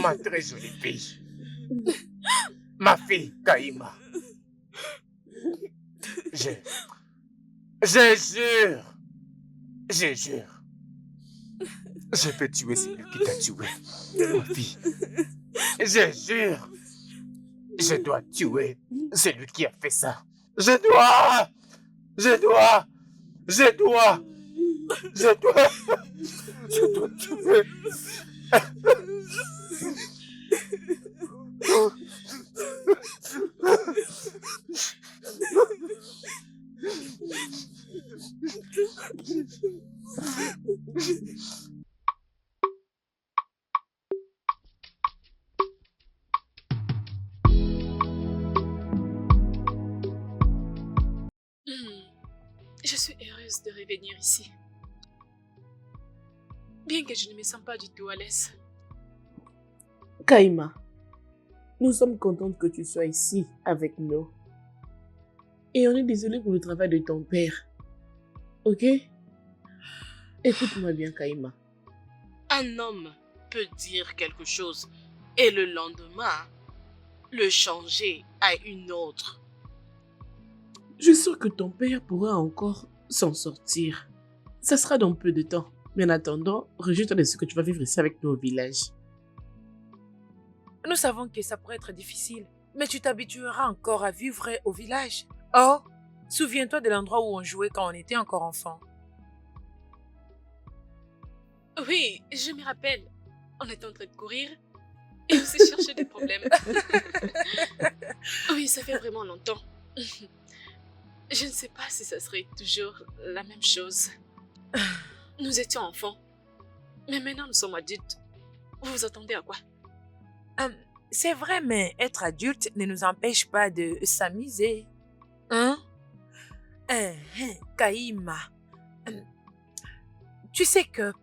Ma très jolie fille. Ma fille, Kaïma. Je jure. Je jure. Je peux tuer celui qui t'a tué. Ma fille. Je jure. Je dois tuer celui qui a fait ça. Je dois tuer. Je suis heureuse de revenir ici. Bien que je ne me sens pas du tout à l'aise. Kaïma, nous sommes contentes que tu sois ici avec nous. Et on est désolé pour le travail de ton père. Ok? Écoute-moi bien, Kaïma. Un homme peut dire quelque chose et le lendemain, le changer à une autre. Je suis sûre que ton père pourra encore s'en sortir. Ça sera dans peu de temps. Mais en attendant, réjouis-toi de ce que tu vas vivre ici avec nous au village. Nous savons que ça pourrait être difficile, mais tu t'habitueras encore à vivre au village. Oh, souviens-toi de l'endroit où on jouait quand on était encore enfant. Oui, je me rappelle. On était en train de courir et on s'est cherché des problèmes. Oui, ça fait vraiment longtemps. Je ne sais pas si ça serait toujours la même chose. Nous étions enfants, mais maintenant nous sommes adultes. Vous vous attendez à quoi? C'est vrai, mais être adulte ne nous empêche pas de s'amuser. Hein? Kaïma, tu sais que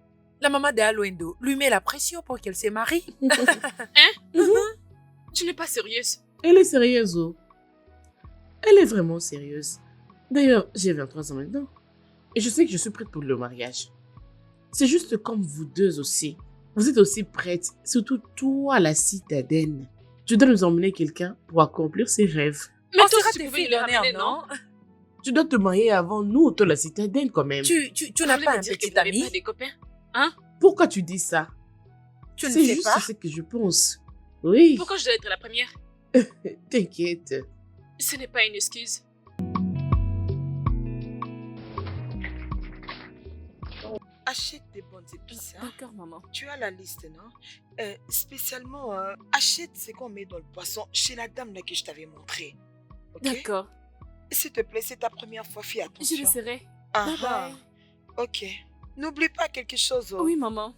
la maman de Aluendo lui met la pression pour qu'elle se marie. Tu n'es pas sérieuse? Elle est sérieuse, oh. Elle est vraiment sérieuse. D'ailleurs, j'ai 23 ans maintenant. Et je sais que je suis prête pour le mariage. C'est juste comme vous deux aussi. Vous êtes aussi prêtes, surtout toi, la citadine. Tu dois nous emmener quelqu'un pour accomplir ses rêves. Mais On toi, sera tu tes pouvais filles le d'honneur, ramener, non? Tu dois te marier avant nous, toi, la citadine, quand même. Tu Vous n'as voulez pas me un dire que petit vous n'avez ami? pas des copains? Hein? Pourquoi tu dis ça? Tu ne C'est sais juste pas? ce que je pense. Oui. Pourquoi je dois être la première? T'inquiète. Ce n'est pas une excuse. Achète des bonnes épices. Hein? D'accord, maman. Tu as la liste, non? Spécialement, achète ce qu'on met dans le poisson chez la dame là que je t'avais montré. Ok? D'accord. S'il te plaît, c'est ta première fois, fais attention. Je le serai. Ah, Bye ah. bye. Ok. N'oublie pas quelque chose. Oh. Oui, maman.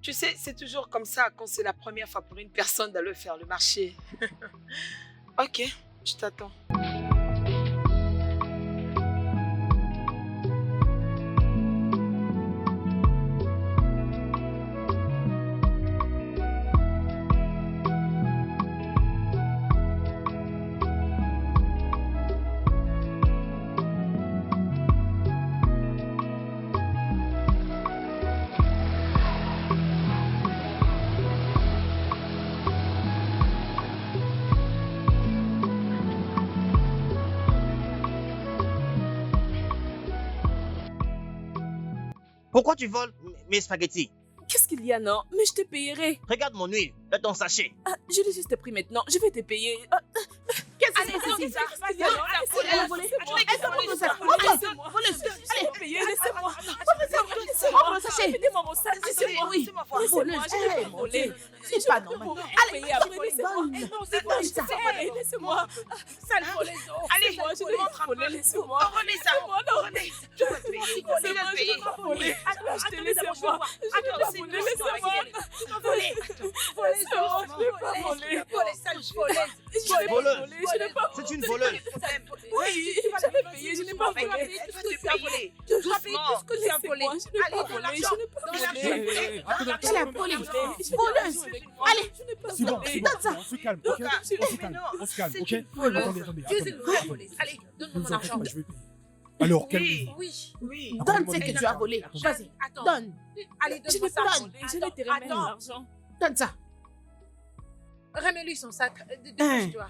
Tu sais, c'est toujours comme ça quand c'est la première fois pour une personne d'aller faire le marché. Ok, je t'attends. Pourquoi tu voles mes spaghettis? Qu'est-ce qu'il y a, non? Mais je te payerai. Regarde mon huile, dans ton sachet. Ah, je l'ai juste pris maintenant. Je vais te payer. Ah, qu'est-ce que c'est ça? Laissez-moi. Laissez-moi. Laissez-moi. Laissez-moi. Laissez-moi. Laissez-moi. mon sac, laissez-moi. Oui, laissez-moi voir. voleuse. Laissez-moi, je vais Mon voler. Dieu, c'est pas normal. Allez, laissez-moi. donne. Non, c'est bon, Donne ça. laissez-moi. Sale voleuse. Allez, Moi, je montre un vais voler, peu. laissez-moi. Redonnez ça. Redonnez. Tu vas payer. C'est Tu bon, vas je vais payer. pas voler. Attends, Laissez-moi. Je vais pas voler, laissez-moi. Tu vas voler. Voleuse, je vais pas voler. Je vais pas Voleuse. voler, je vais pas C'est une voleuse. Oui, j'avais payé, je n'ai pas volé. Tu vas te payer. Je dois payer tout ce que j'ai volé. Je n'ai pas Allez, volé, je n'ai pas donne volé. Elle a volé. Voleuse. Allez, Je n'ai pas C'est bon, volé. c'est bon, Donne ça. on se calme, ok? On se calme, on se calme, ok? Attendez, attendez, Tu es une attendez. vraie voleuse. Allez, Ne donne-moi vous mon en faites argent. pas, je vais payer. Alors, calmez-vous. Oui. Oui. donne ce que tu as volé. Vas-y, Attends. donne. Allez, Je donne-moi n'ai ça. pas volé. Je ne te remets attends. l'argent. Donne ça. Remets-lui son sac. Dépêche-toi.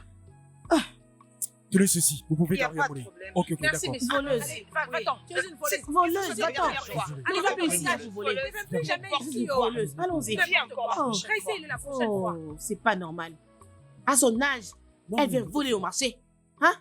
Tenez ceci, vous Il pouvez n'y a garder pas la de monnaie. problème. Ok, ok, Merci, d'accord. monsieur. Voleuse. Allez, va-t'en. Tu es une voleuse. Voleuse, C'est la va-t'en. dernière fois. Allez, va plus ici, Voleuse. vous volez. Ne viens plus jamais ici. oh. Voleuse, allons-y. Viens encore. Oh. Je serai ici la prochaine fois. Oh, c'est pas normal. À son âge, Non, elle vient non. voler au marché. Hein?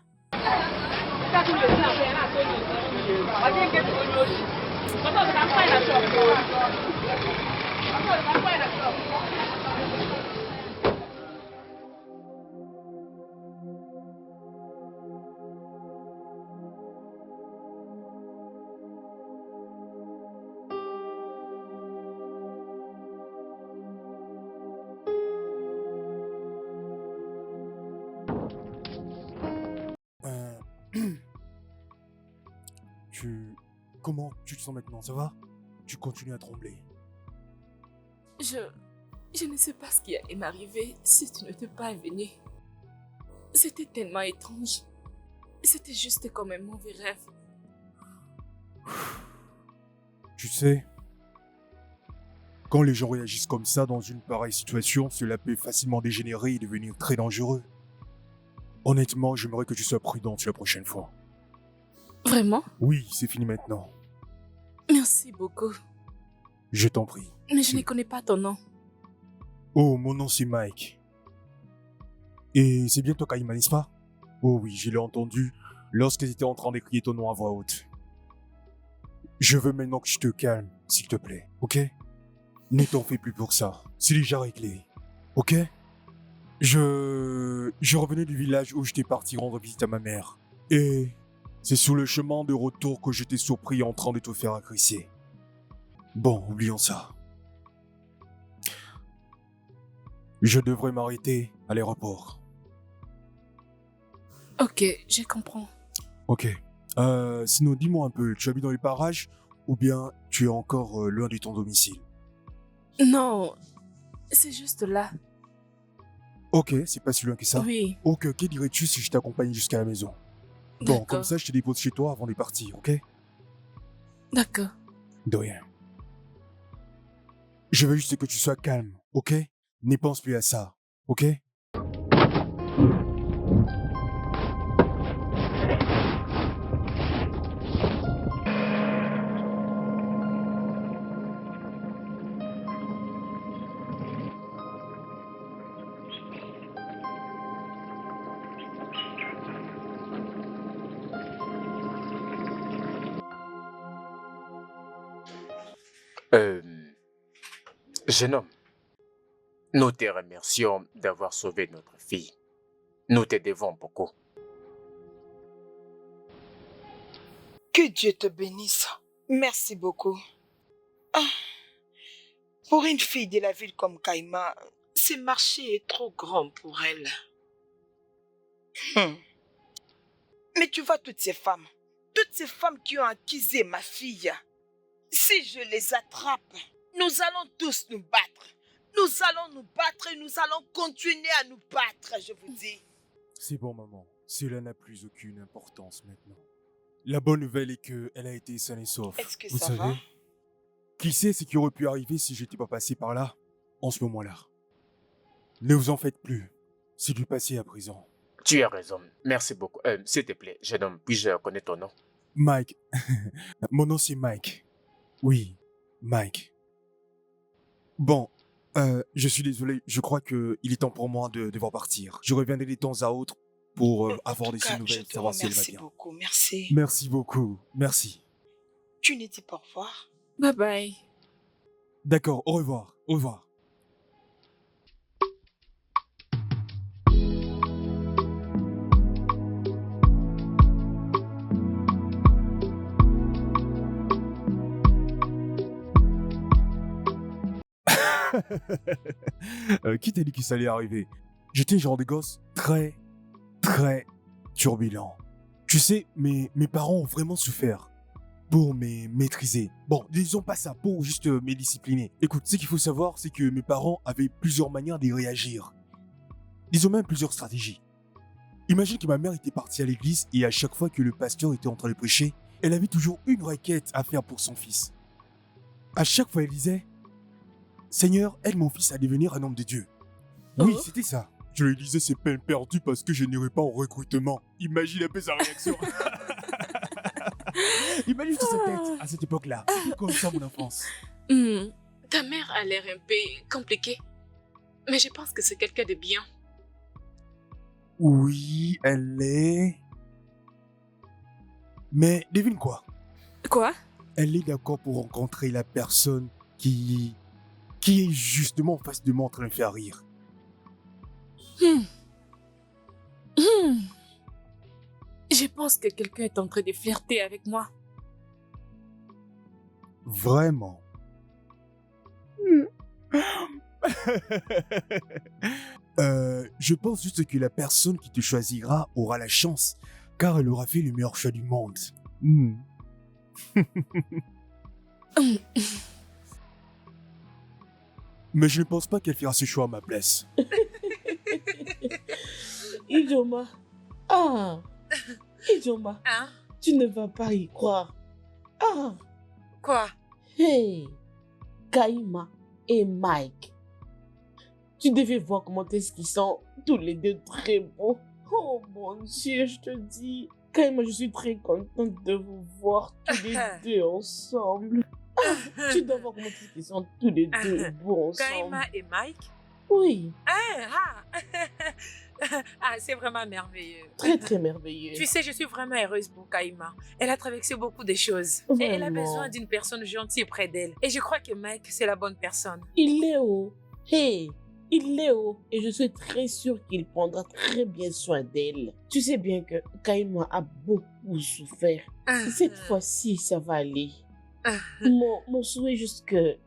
Euh, Comment tu te sens maintenant, ça va? Tu continues à trembler. Je ne sais pas ce qui allait m'arriver si tu n'étais pas venu. C'était tellement étrange. C'était juste comme un mauvais rêve. Tu sais, quand les gens réagissent comme ça dans une pareille situation, cela peut facilement dégénérer et devenir très dangereux. Honnêtement, j'aimerais que tu sois prudente la prochaine fois. Vraiment? Oui, c'est fini maintenant. Merci beaucoup. Je t'en prie. Mais je ne connais pas ton nom. Oh, mon nom c'est Mike. Et c'est bien toi, Kaïma, n'est-ce pas? Oh oui, je l'ai entendu lorsqu'ils étaient en train d'écrire ton nom à voix haute. Je veux maintenant que tu te calmes, s'il te plaît, ok? Ne t'en fais plus pour ça. C'est déjà réglé, ok? Je revenais du village où j'étais parti rendre visite à ma mère. Et c'est sur le chemin de retour que j'étais surpris en train de te faire agresser. Bon, oublions ça. Je devrais m'arrêter à l'aéroport. Ok, je comprends. Ok. Sinon, dis-moi un peu, tu habites dans les parages ou bien tu es encore loin de ton domicile? Non, c'est juste là. Ok, c'est pas si loin que ça. Oui, Ok, que dirais-tu si je t'accompagne jusqu'à la maison? Bon, d'accord. comme ça, je te dépose chez toi avant de partir, ok? D'accord. De rien. Je veux juste que tu sois calme, ok? N'y pense plus à ça, ok? Jeune homme, nous te remercions d'avoir sauvé notre fille. Nous te devons beaucoup. Que Dieu te bénisse. Merci beaucoup. Ah, pour une fille de la ville comme Kaïma, ce marché est trop grand pour elle. Mais tu vois toutes ces femmes qui ont accusé ma fille, si je les attrape, nous allons tous nous battre. Nous allons nous battre et nous allons continuer à nous battre, je vous dis. C'est bon, maman. Cela n'a plus aucune importance maintenant. La bonne nouvelle est qu'elle a été saine et sauve. Est-ce que Vous ça savez, va? qui sait ce qui aurait pu arriver si j'étais pas passé par là, en ce moment-là. Ne vous en faites plus. C'est du passé à présent. Tu as raison. Merci beaucoup. S'il te plaît, jeune homme, puis-je connaître ton nom? Mike. Mon nom c'est Mike. Oui, Mike. Bon, je suis désolé, je crois qu'il est temps pour moi de devoir partir. Je reviendrai de temps à autre pour En avoir tout des cas, nouvelles, je te savoir si elle va remercie bien. beaucoup. Merci. Merci beaucoup, merci. Tu ne dis pas au revoir? Bye bye. D'accord, au revoir, au revoir. Qui t'a dit que ça allait arriver? J'étais genre des gosses très, très turbulents. Tu sais, mes parents ont vraiment souffert pour me maîtriser. Bon, disons pas ça, pour juste me discipliner. Écoute, ce qu'il faut savoir, c'est que mes parents avaient plusieurs manières de réagir. Disons même plusieurs stratégies. Imagine que ma mère était partie à l'église et à chaque fois que le pasteur était en train de prêcher, elle avait toujours une requête à faire pour son fils. À chaque fois, elle disait « Seigneur, aide mon fils à devenir un homme de Dieu. » Oui, c'était ça. Je lui disais c'est peine perdue parce que je n'irai pas au recrutement. Imagine un peu sa réaction. Imagine toute sa tête à cette époque-là. C'était comme ça mon enfance. Ta mère a l'air un peu compliquée. Mais je pense que c'est quelqu'un de bien. Oui, elle l'est. Mais devine quoi? Quoi? Elle est d'accord pour rencontrer la personne qui est justement en face de moi en train de me faire rire. Je pense que quelqu'un est en train de flirter avec moi. Vraiment. Je pense juste que la personne qui te choisira aura la chance, car elle aura fait le meilleur choix du monde. Mais je ne pense pas qu'elle fera ce choix à ma place. Ijoma. Ah, Ijoma. Hein? Tu ne vas pas y croire. Ah, Quoi? hey, Kaima et Mike. Tu devais voir comment est-ce qu'ils sont tous les deux très beaux. Oh mon Dieu, je te dis. Kaima, je suis très contente de vous voir tous les deux ensemble. Ah, tu dois voir comment est-ce qu'ils sont tous les deux beaux ensemble. Kaima et Mike? Oui, C'est vraiment merveilleux. très très merveilleux. Tu sais, je suis vraiment heureuse pour Kaima. Elle a traversé beaucoup de choses. Et elle a Vraiment. besoin d'une personne gentille près d'elle. Et je crois que Mike, c'est la bonne personne. Il est haut. Hey, il est haut. Et je suis très sûre qu'il prendra très bien soin d'elle. Tu sais bien que Kaima a beaucoup souffert. Cette fois-ci, ça va aller. Mon souhait est juste que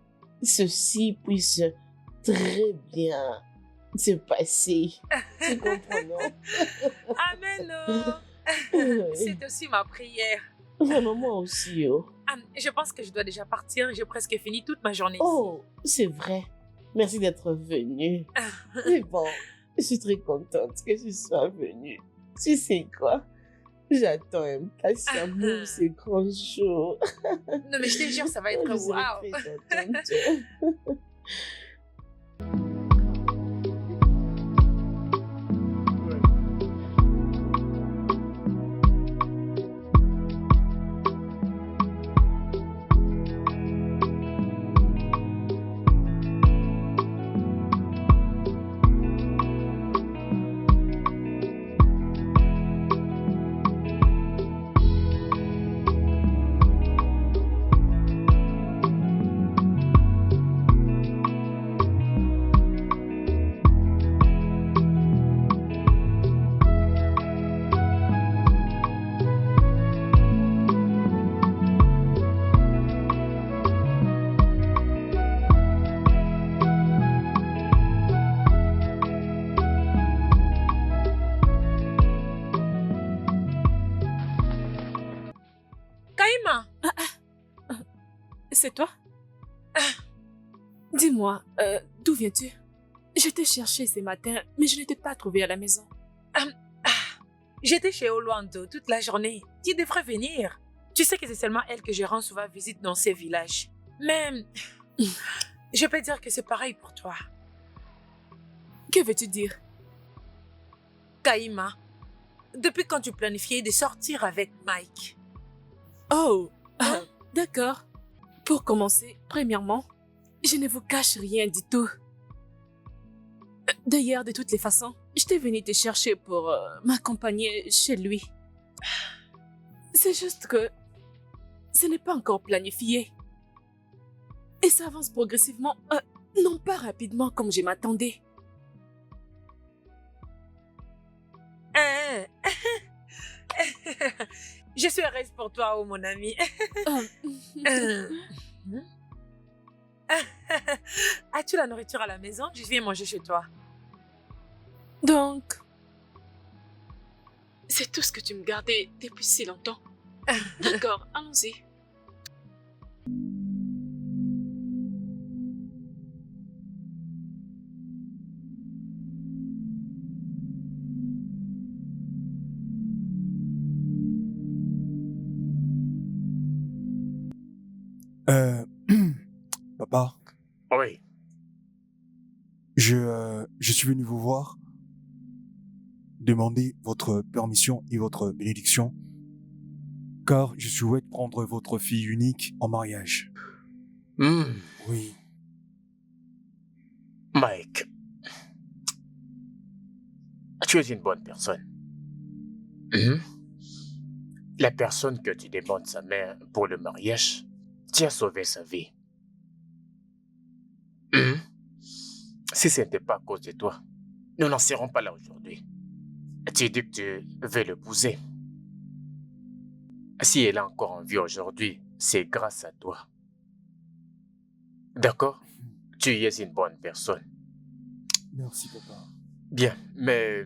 ceci puisse très bien se passer. Tu comprends, non? Amen. C'est aussi ma prière. Vraiment, moi aussi, oh. Je pense que je dois déjà partir. J'ai presque fini toute ma journée Oh, c'est vrai. Merci d'être venu. Mais bon, je suis très contente que tu sois venu. Tu sais quoi? J'attends impatiemment ces grands jours. Non, mais je te jure, ça va être Je serai waouh. très contente. Kaima, C'est toi? Dis-moi, d'où viens-tu? Je t'ai cherché ce matin, mais je ne t'ai pas trouvé à la maison. j'étais chez Oluando toute la journée. Tu devrais venir. Tu sais que c'est seulement elle que je rends souvent visite dans ces villages. Mais je peux dire que c'est pareil pour toi. Que veux-tu dire? Kaima, depuis quand tu planifiais de sortir avec Mike? Oh, d'accord. Pour commencer, premièrement, je ne vous cache rien du tout. D'ailleurs, de toutes les façons, j'étais venue te chercher pour m'accompagner chez lui. C'est juste que ce n'est pas encore planifié. Et ça avance progressivement, non pas rapidement comme je m'attendais. Je suis heureuse pour toi, oh mon ami. As-tu la nourriture à la maison? Je viens manger chez toi. Donc, c'est tout ce que tu me gardais depuis si longtemps. D'accord, allons-y. Papa, Oui. je suis venu vous voir, demander votre permission et votre bénédiction, car je souhaite prendre votre fille unique en mariage. Oui. Mike, tu es une bonne personne. La personne que tu demandes sa mère pour le mariage, tu as sauvé sa vie. Si ce n'était pas à cause de toi, nous n'en serons pas là aujourd'hui. Tu dis que tu veux l'épouser. Si elle est encore en vie aujourd'hui, c'est grâce à toi. D'accord? Tu es une bonne personne. Merci, papa. Bien, mais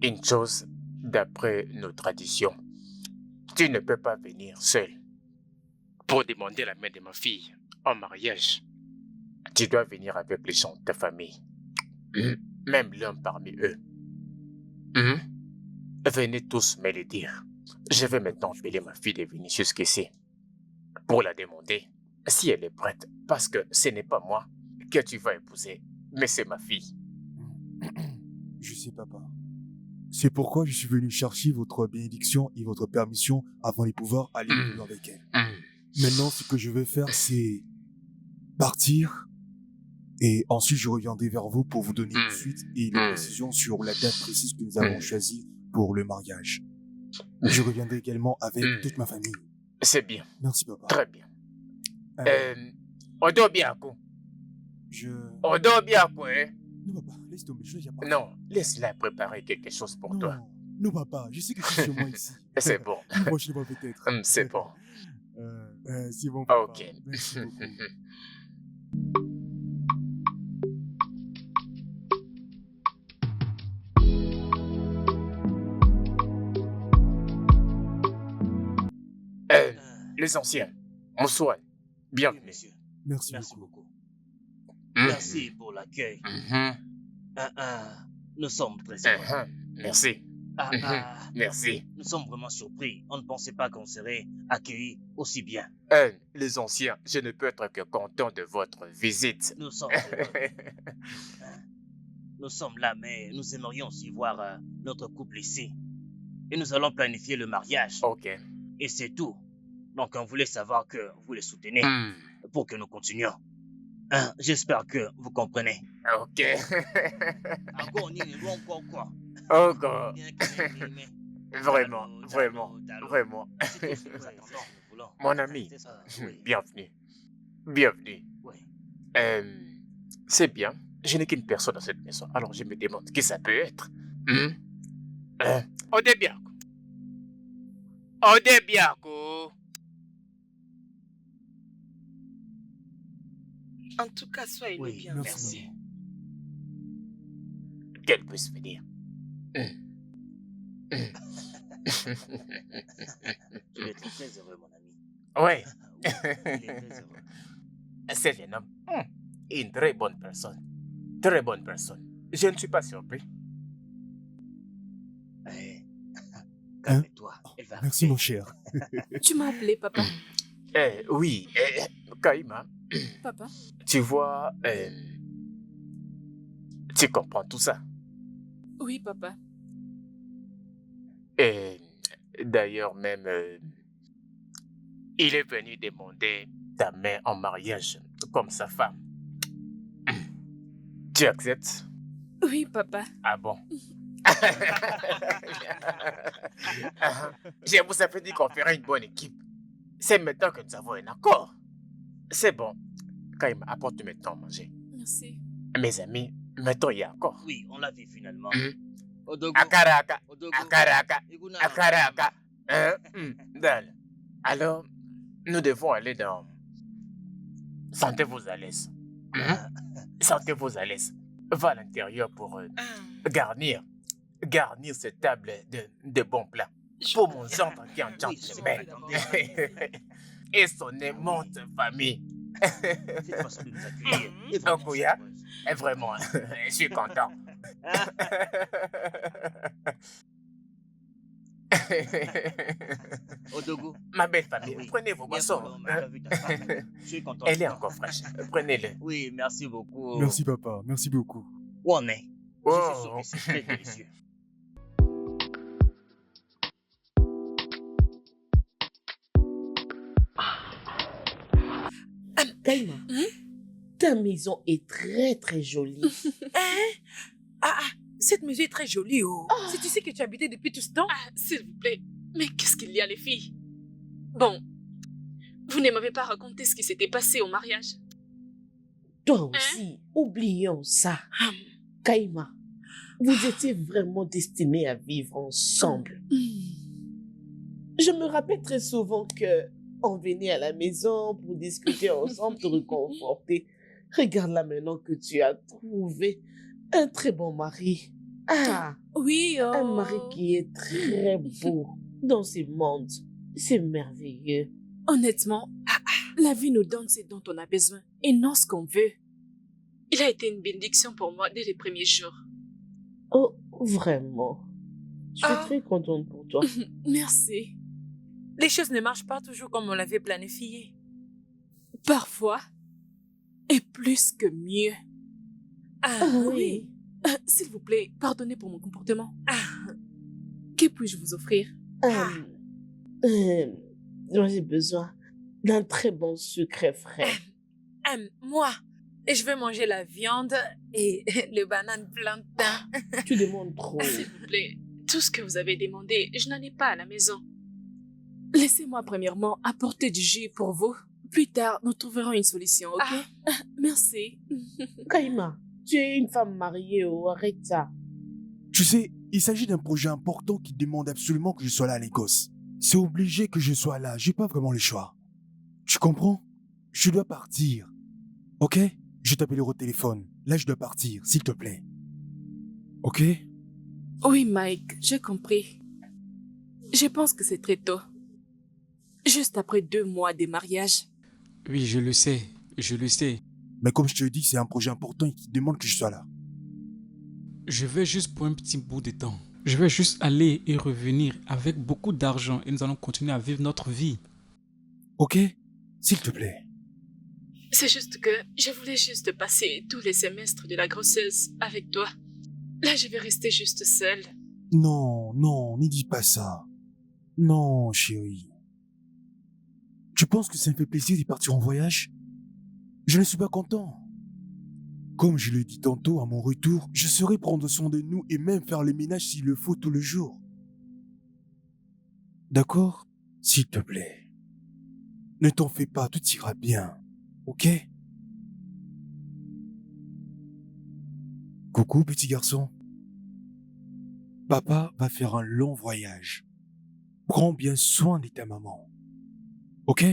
une chose, d'après nos traditions, tu ne peux pas venir seul pour demander la main de ma fille en mariage. Tu dois venir avec les gens de ta famille, même l'un parmi eux. Venez tous me le dire. Je vais maintenant appeler ma fille de venir jusqu'ici pour la demander si elle est prête, parce que ce n'est pas moi que tu vas épouser, mais c'est ma fille. Je sais, papa. C'est pourquoi je suis venu chercher votre bénédiction et votre permission avant de pouvoir aller plus loin avec elle. Maintenant, ce que je vais faire, c'est partir et ensuite je reviendrai vers vous pour vous donner une suite et des précisions sur la date précise que nous avons choisie pour le mariage. Je reviendrai également avec toute ma famille. C'est bien. Merci, papa. Très bien. On dort bien, quoi. On dort bien, quoi, hein? Non, papa, laisse tomber, je pas. Non, laisse-la préparer quelque chose pour toi. Non, papa, je sais que je suis chez moi ici. C'est bon. Une prochaine fois peut-être. C'est bon. C'est bon, papa. Ok. Merci beaucoup. Les anciens, bonsoir. Bienvenue. Monsieur. Merci beaucoup. Merci pour l'accueil. Nous sommes très heureux. Merci. Merci. Nous sommes vraiment surpris. On ne pensait pas qu'on serait accueillis aussi bien. Les anciens, je ne peux être que content de votre visite. Nous sommes heureux. Nous sommes là, mais nous aimerions aussi voir notre couple ici. Et nous allons planifier le mariage. Ok. Et c'est tout. Donc, on voulait savoir que vous les soutenez pour que nous continuions. J'espère que vous comprenez. Ok. Encore. Vraiment. Mon ami, bienvenue. Oui. C'est bien. Je n'ai qu'une personne dans cette maison, alors je me demande qui ça peut être. Odebiako. En tout cas, soyez le bienvenu. Merci. Qu'elle puisse venir. Tu es très heureux, mon ami. Ouais. Oui, il est très heureux. C'est un homme. Une très bonne personne. Très bonne personne. Je ne suis pas surpris. Calme-toi, elle va Merci, mon cher. Tu m'as appelé, papa. Oui, Kaima, Papa? tu vois, tu comprends tout ça. Oui, papa. Et d'ailleurs même, il est venu demander ta main en mariage comme sa femme. Tu acceptes? Oui, papa. Ah bon? Je vous avais dit qu'on ferait une bonne équipe. C'est maintenant que nous avons un accord. C'est bon. Kaima, apporte maintenant à manger. Merci. Mes amis, mettons y encore. Oui, on l'a vu finalement. Mhm. Odogo. Akaraka, Odogo. akaraka, Iguna. akaraka. Hein? Dal. Alors, nous devons aller dans... Sentez-vous à l'aise. Sentez-vous à l'aise. Va à l'intérieur pour garnir cette table de bons plats. Pour mon gendre qui est en Oui, gentleman. attendez. Et son aimante famille. Cette façon de nous accueillir est vraiment Okuya, chaleureuse. vraiment, je suis content. Odogo. Ma belle famille, Oui. prenez vos Bien boissons. sûr, on a vu ta femme. Je suis content. Elle de est toi. encore fraîche. Prenez-le. Oui, merci beaucoup. Merci papa, merci beaucoup. Où on est? Je suis sûr Oh. que c'est très délicieux. Kaima, ta maison est très très jolie. Cette maison est très jolie, oh. Si tu sais que tu habitais depuis tout ce temps. Ah, s'il vous plaît. Mais qu'est-ce qu'il y a, les filles? Bon, vous ne m'avez pas raconté ce qui s'était passé au mariage. Toi aussi, oublions ça. Kaima, vous étiez vraiment destinés à vivre ensemble. Je me rappelle très souvent que on venait à la maison pour discuter ensemble, te réconforter. Regarde là maintenant que tu as trouvé un très bon mari. Ah, Oui, un mari qui est très beau dans ce monde. C'est merveilleux. Honnêtement, la vie nous donne ce dont on a besoin et non ce qu'on veut. Il a été une bénédiction pour moi dès les premiers jours. Oh, vraiment. Je suis Ah. très contente pour toi. Merci. Les choses ne marchent pas toujours comme on l'avait planifié. Parfois, et plus que mieux. Ah oui. S'il vous plaît, pardonnez pour mon comportement. Que puis-je vous offrir? Moi, j'ai besoin d'un très bon sucre frais. Moi, je vais manger la viande et le banane plantain. Tu demandes trop. S'il vous plaît, tout ce que vous avez demandé, je n'en ai pas à la maison. Laissez-moi premièrement apporter du jus pour vous. Plus tard, nous trouverons une solution, ok? Merci. Kaima, tu es une femme mariée, oh, arrête ça. Tu sais, il s'agit d'un projet important qui demande absolument que je sois là à l'Écosse. C'est obligé que je sois là, j'ai pas vraiment le choix. Tu comprends? Je dois partir. Ok? Je t'appellerai au téléphone. Là, je dois partir, s'il te plaît. Ok? Oui, Mike, j'ai compris. Je pense que c'est très tôt. Juste après 2 mois de mariage. Oui, je le sais, je le sais. Mais comme je te dis, c'est un projet important et qui demande que je sois là. Je vais juste pour un petit bout de temps. Je vais juste aller et revenir avec beaucoup d'argent et nous allons continuer à vivre notre vie. Ok? S'il te plaît. C'est juste que je voulais juste passer tous les semestres de la grossesse avec toi. Là, je vais rester juste seule. Non, non, ne dis pas ça. Non, chérie. Tu penses que ça me fait plaisir de partir en voyage? Je ne suis pas content. Comme je l'ai dit tantôt, à mon retour, je saurai prendre soin de nous et même faire le ménage s'il le faut tout le jour. D'accord? S'il te plaît. Ne t'en fais pas, tout ira bien. Ok? Coucou, petit garçon. Papa va faire un long voyage. Prends bien soin de ta maman. Ok?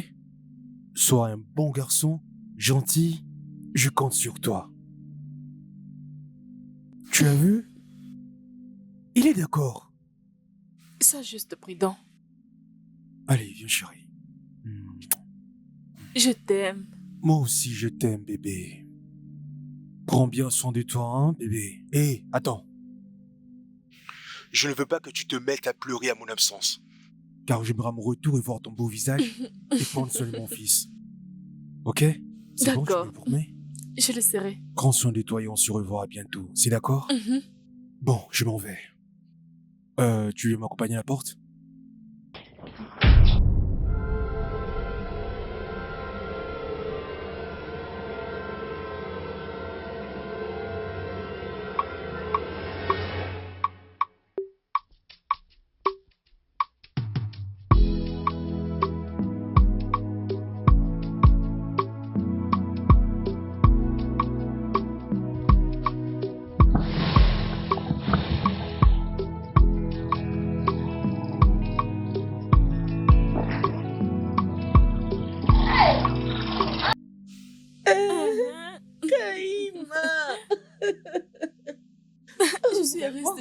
Sois un bon garçon, gentil, je compte sur toi. Tu as vu? Il est d'accord. Sois juste prudent. Allez, viens chérie. Je t'aime. Moi aussi je t'aime bébé. Prends bien soin de toi, hein, bébé. Hé, attends. Je ne veux pas que tu te mettes à pleurer à mon absence. Car j'aimerais à mon retour et voir ton beau visage et prendre soin de mon fils. Ok? C'est bon, tu D'accord. me le promets? Je le serai. Prends soin de toi et on se revoit bientôt. C'est d'accord? Bon, je m'en vais. Tu veux m'accompagner à la porte?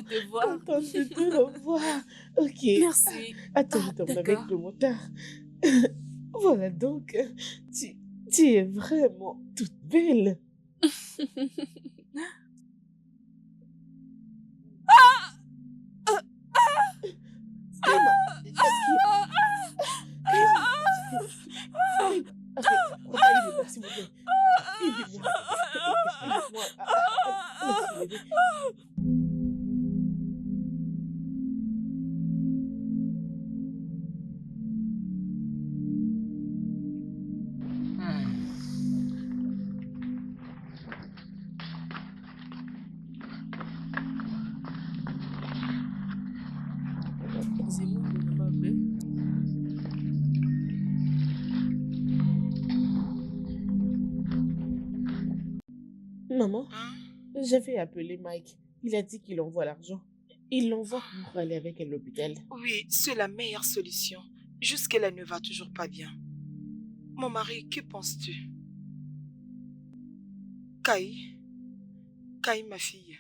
de te voir. Contente de te revoir. Ok. Merci. Attends, Ah, je t'emmène avec d'accord. le motard. Voilà donc. Tu es vraiment toute belle. Kaima, qu'est-ce qu'il y a? Kaima, papa, aidez-moi, s'il vous plaît. Aidez-moi. Aidez-moi. Laisse-moi aider. Maman, j'avais appelé Mike. Il a dit qu'il envoie l'argent. Il l'envoie pour aller avec elle à l'hôpital. Oui, c'est la meilleure solution. Jusque-là, elle ne va toujours pas bien. Mon mari, que penses-tu? Kai, ma fille.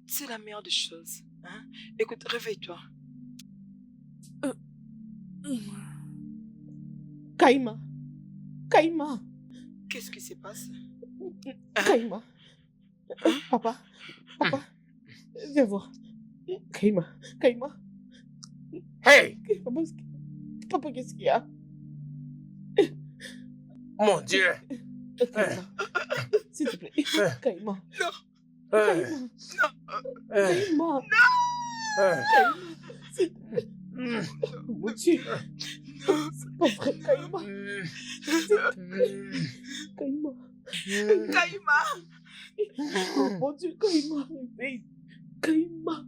C'est la meilleure des choses. Hein? Écoute, réveille-toi. Kaima. Kaima. Qu'est-ce qui se passe? Kaima. Papa. Viens voir. Kaima. Hey! Papa, qu'est-ce qu'il y a? Mon Dieu! Kaima. S'il te plaît. Kaima. Euh, Kaima. euh, S'il te plaît. Mon Dieu. C'est pas vrai, Kaima. Kaima. Kaima! Oh mon Dieu, Kaima, réveille. Kaima.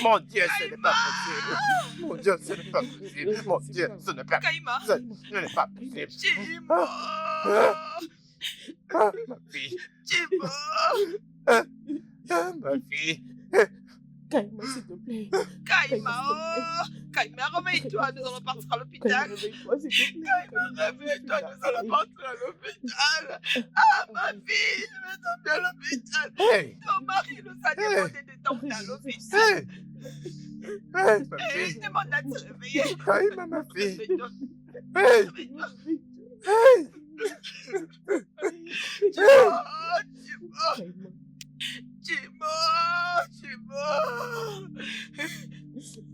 Mon Dieu, ce n'est pas possible. Mon Dieu, ce n'est pas possible. Mon Dieu, ce n'est pas Kaima! ce n'est pas possible. Jimo! Ma fille. Jimo! Ma fille. Kaima, s'il te plaît. Kaima, oh! Kaima, réveille-toi, nous allons partir à l'hôpital. Kaima, réveille-toi, s'il te plaît. Réveille-toi, nous allons partir à l'hôpital. Ah, ma fille, je vais tomber à l'hôpital. Hey! Ton mari nous a demandé de t'emmener à l'hôpital. Hey! Hey, ma Et il fille. demande à te réveiller. Kaima, ma fille. Réveille-toi. Hey! Réveille-toi. Hey! Oh, Jimo! Kaima. Jimo!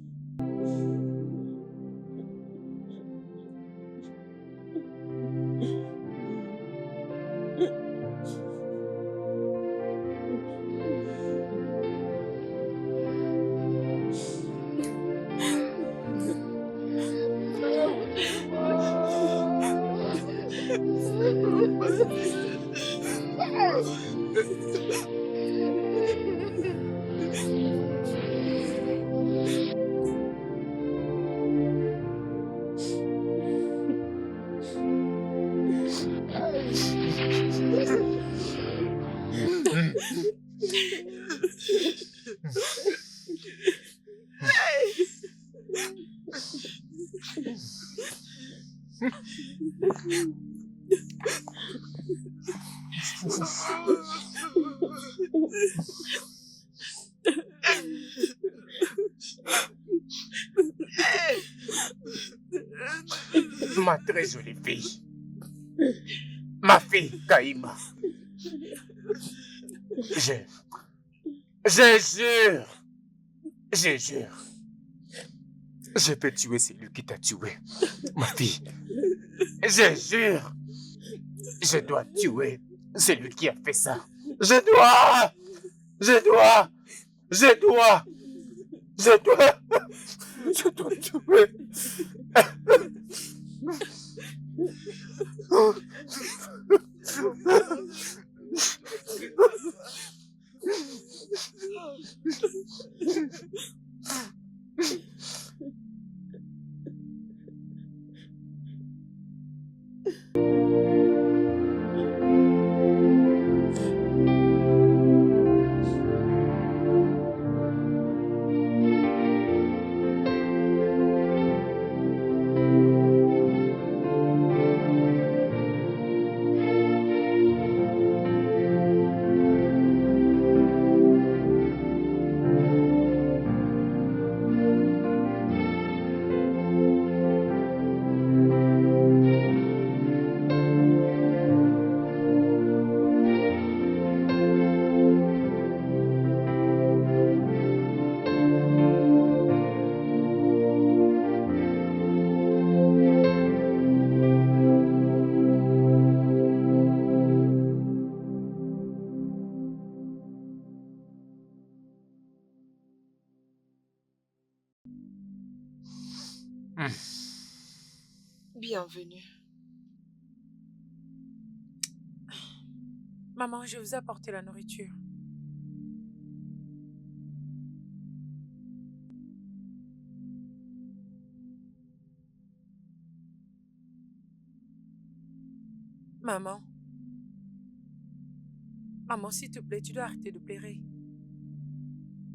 Ma très jolie fille. Ma fille, Kaima. Je jure. Je jure. Je peux tuer celui qui t'a tué. Ma fille. Je jure. Je dois tuer celui qui a fait ça. Je dois tuer. Bienvenue. Maman, je vous ai apporté la nourriture. Maman. Maman, s'il te plaît, tu dois arrêter de pleurer.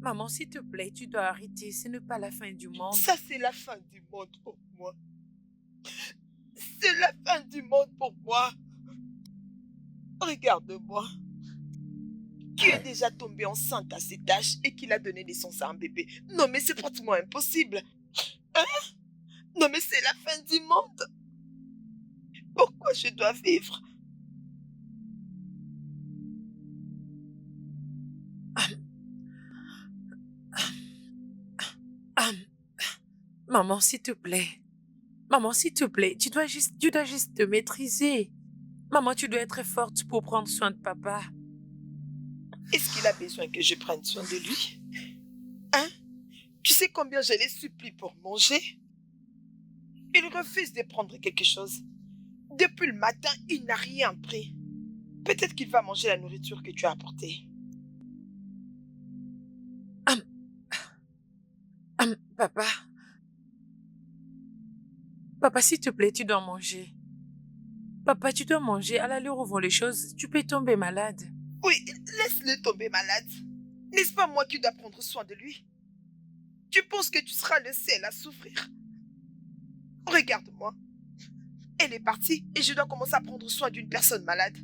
Maman, s'il te plaît, tu dois arrêter. Ce n'est pas la fin du monde. Ça, c'est la fin du monde pour moi. C'est la fin du monde pour moi. Regarde-moi. Qui est déjà tombé enceinte à cet âge et qui l'a donné naissance à un bébé? Non, mais c'est pratiquement impossible. Hein? Non, mais c'est la fin du monde. Pourquoi je dois vivre? Maman, s'il te plaît. Maman, s'il te plaît, tu dois juste te maîtriser. Maman, tu dois être forte pour prendre soin de papa. Est-ce qu'il a besoin que je prenne soin de lui? Hein? Tu sais combien je les supplie pour manger? Il refuse de prendre quelque chose. Depuis le matin, il n'a rien pris. Peut-être qu'il va manger la nourriture que tu as apportée. Papa. Papa, s'il te plaît, tu dois manger. Papa, tu dois manger. À l'allure où vont les choses, tu peux tomber malade. Oui, laisse-le tomber malade. N'est-ce pas moi qui dois prendre soin de lui? Tu penses que tu seras le seul à souffrir? Regarde-moi. Elle est partie et je dois commencer à prendre soin d'une personne malade.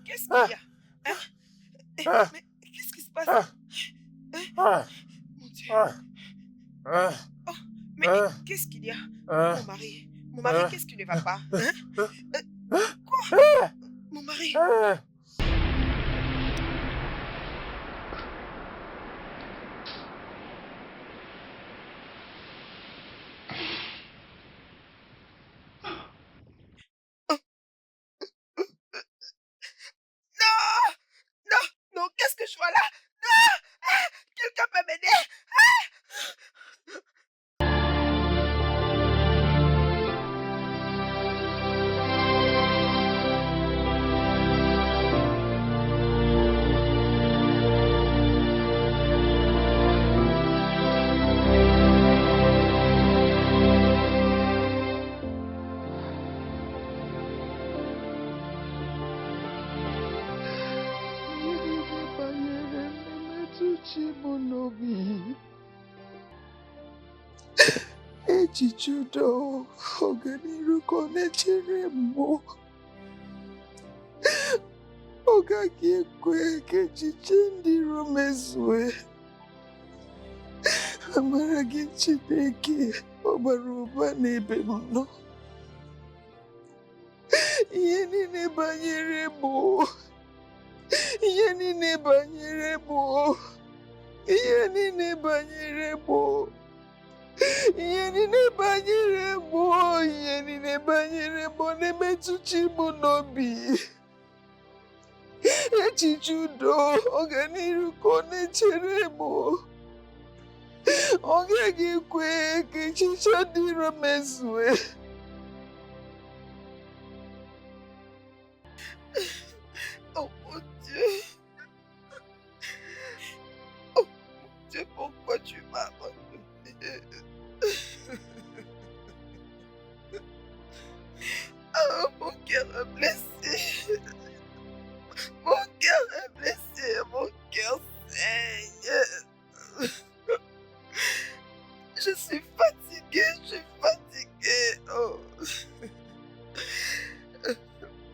Qu'est-ce qu'il y a? Hein? Mais qu'est-ce qui se passe? Hein? Mon Dieu. Oh, mais qu'est-ce qu'il y a? Mon mari, qu'est-ce qui ne va pas? Hein? Quoi? Mon mari? Non, qu'est-ce que je vois là? Non! Quelqu'un peut m'aider? Echichudo oganiru konechere mo ogagi ekwe ka echiche ndị iro mezue amara gị Chineke ọbara ụba n'ebe m nọ ihe niile banyere mụ ihe niile banyere mụ ihe niile banyere mụ ihe niile banyere mụ ihe niile banyere mụ na-emetụchi m n'obi echiche udo ọganiru ka ọ na-echere m ọ gaghị ekwe ka echiche dị iro mezue Oh mon Dieu. Oh mon Dieu, pourquoi tu m'as abandonné? Oh, mon cœur est blessé. Mon cœur est blessé. Mon cœur saigne. Je suis fatiguée. Oh.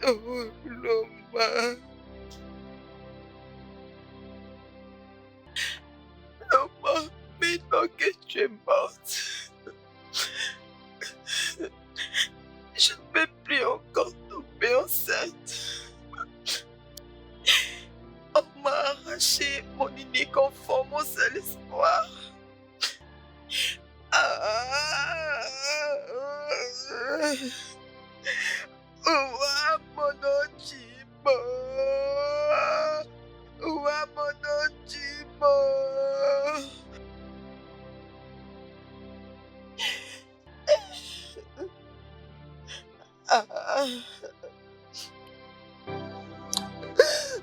Oh, Loma. Loma, maintenant que tu es morte, je ne peux plus encore tomber enceinte. On m'a arraché mon unique enfant, mon seul espoir. Ouah, mon Ojimo. Ouah, mon Ojimo.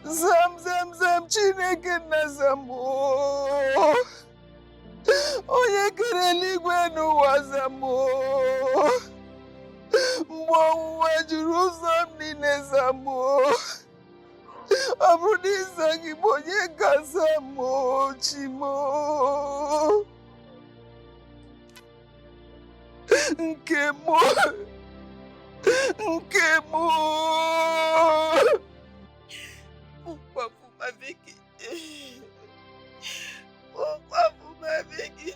Zam, Chineke Nazamo. Onye kere eluigwe n'ụwa Zamo. Mgbe ọnwụnwa juru ụzọ m niile Zamo. Ọ bụrụ na ịza gị bụ onye ka Zamo Chimo. Nke mụ. Pourquoi vous m'avez quitté? Pourquoi vous m'avez quitté?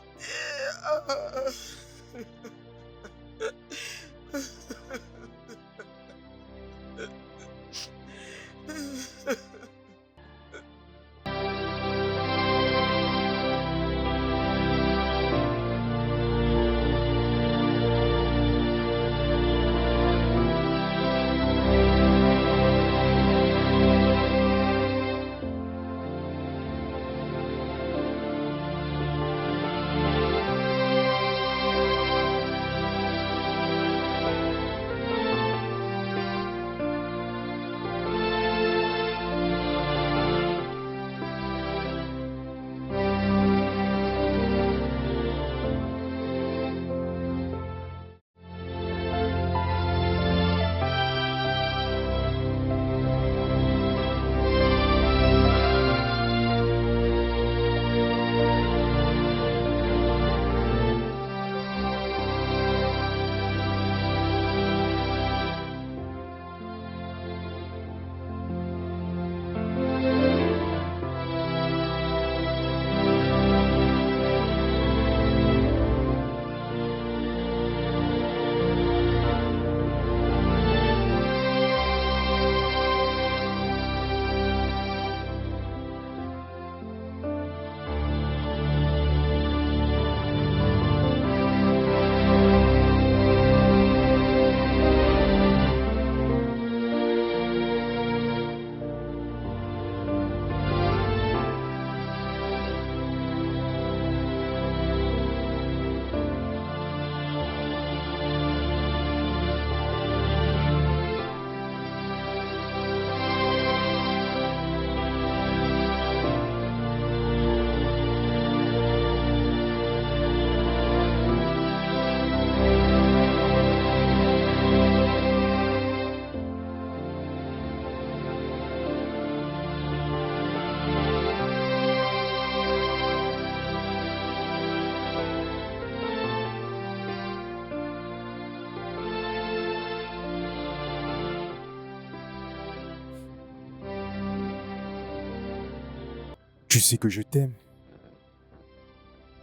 Tu sais que je t'aime.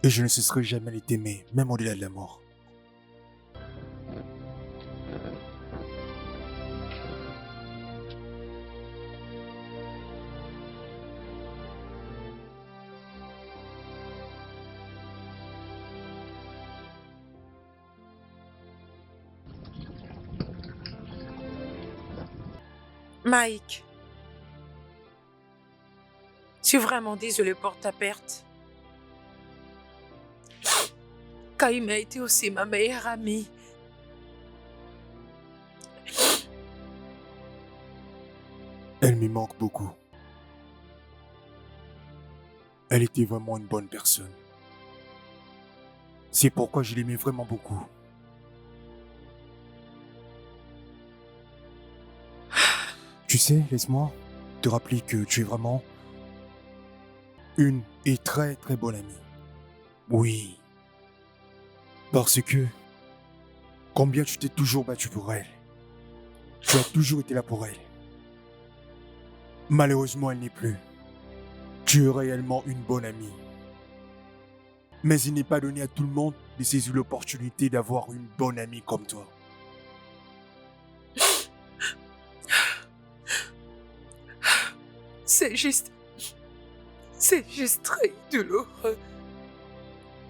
Et je ne cesserai jamais de t'aimer, même au-delà de la mort. Mike, je suis vraiment désolée pour ta perte. Kaïm a été aussi ma meilleure amie. Elle me manque beaucoup. Elle était vraiment une bonne personne. C'est pourquoi je l'aimais vraiment beaucoup. Tu sais, laisse-moi te rappeler que tu es vraiment une et très très bonne amie. Oui. Parce que combien tu t'es toujours battu pour elle. Tu as toujours été là pour elle. Malheureusement, elle n'est plus. Tu es réellement une bonne amie. Mais il n'est pas donné à tout le monde de saisir l'opportunité d'avoir une bonne amie comme toi. C'est juste très douloureux.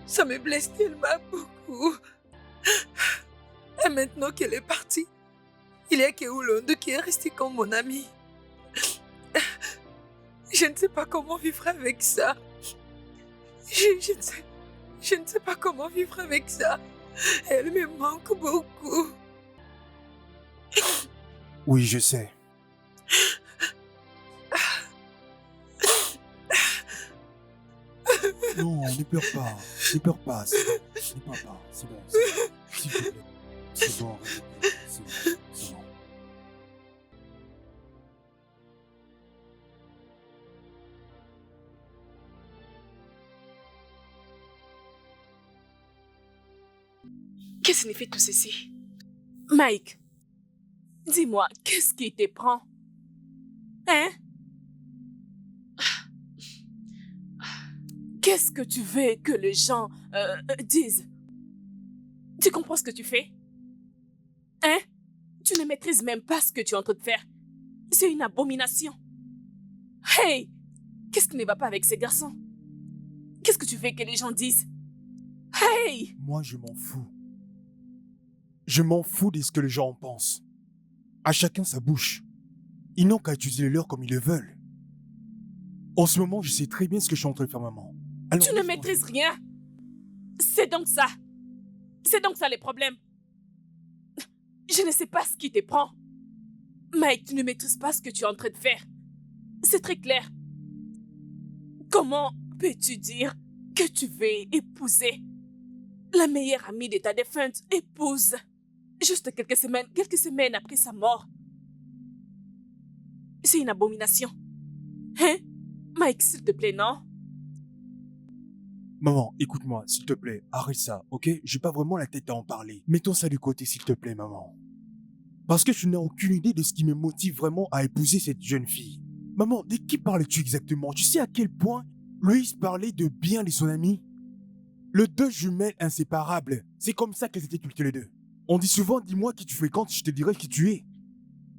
Ça me blesse tellement beaucoup. Et maintenant qu'elle est partie, il n'y a que Hollande qui est resté comme mon ami. Je ne sais pas comment vivre avec ça. Je ne sais pas comment vivre avec ça. Elle me manque beaucoup. Oui, je sais. Non, ne pleure pas. Ne pleure pas. C'est bon. Ne pleure pas. C'est bon. S'il te plaît. C'est bon. C'est bon. C'est bon. Qu'est-ce que signifie tout ceci? Mike, dis-moi, qu'est-ce qui te prend? Hein? Qu'est-ce que tu veux que les gens disent? Tu comprends ce que tu fais? Hein? Tu ne maîtrises même pas ce que tu es en train de faire. C'est une abomination. Hey! Qu'est-ce qui ne va pas avec ces garçons? Qu'est-ce que tu veux que les gens disent? Hey! Moi, je m'en fous. Je m'en fous de ce que les gens en pensent. À chacun sa bouche. Ils n'ont qu'à utiliser leur comme ils le veulent. En ce moment, je sais très bien ce que je suis en train de faire, maman. Alors, Tu ne maîtrises rien. C'est donc ça. C'est donc ça les problèmes. Je ne sais pas ce qui te prend. Mike, tu ne maîtrises pas ce que tu es en train de faire. C'est très clair. Comment peux-tu dire que tu veux épouser la meilleure amie de ta défunte épouse juste quelques semaines après sa mort? C'est une abomination. Hein? Mike, s'il te plaît, non? Maman, écoute-moi, s'il te plaît, arrête ça, ok? J'ai pas vraiment la tête à en parler. Mettons ça de côté, s'il te plaît, maman. Parce que tu n'as aucune idée de ce qui me motive vraiment à épouser cette jeune fille. Maman, de qui parles-tu exactement? Tu sais à quel point Louise parlait de bien de son ami? Le deux jumelles inséparables, c'est comme ça qu'elles étaient toutes les deux. On dit souvent, dis-moi qui tu fréquentes, je te dirai qui tu es.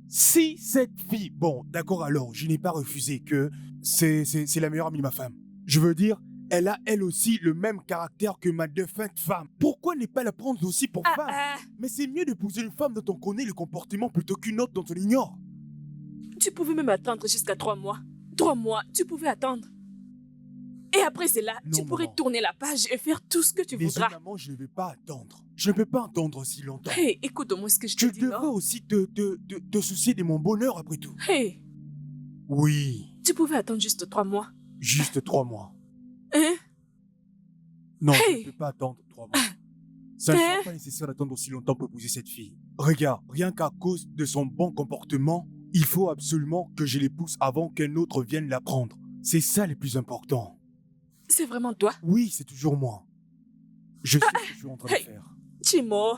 Si cette fille, bon, d'accord alors, je n'ai pas refusé que c'est la meilleure amie de ma femme. Je veux dire, elle a elle aussi le même caractère que ma défunte femme. Pourquoi ne pas la prendre aussi pour femme? Mais c'est mieux d'épouser une femme dont on connaît le comportement plutôt qu'une autre dont on ignore. Tu pouvais même attendre jusqu'à 3 mois. 3 mois, tu pouvais attendre. Et après cela, Non, tu pourrais maman. tourner la page et faire tout ce que tu Désolé, voudras. maman, je ne vais pas attendre. Je ne peux pas attendre aussi longtemps. Hey, écoute-moi ce que je te Tu dis, devrais non? aussi te soucier de mon bonheur après tout. Hey, Oui, tu pouvais attendre juste 3 mois. juste 3 mois. Hein? Non, je Hey. ne peux pas attendre 3 mois. Ça ne sera Hein? pas nécessaire d'attendre aussi longtemps pour épouser cette fille. Regarde, rien qu'à cause de son bon comportement, il faut absolument que je l'épouse avant qu'un autre vienne la prendre. C'est ça le plus important. C'est vraiment toi? Oui, c'est toujours moi. Je sais ce que je suis en train de Hey. faire. Timo,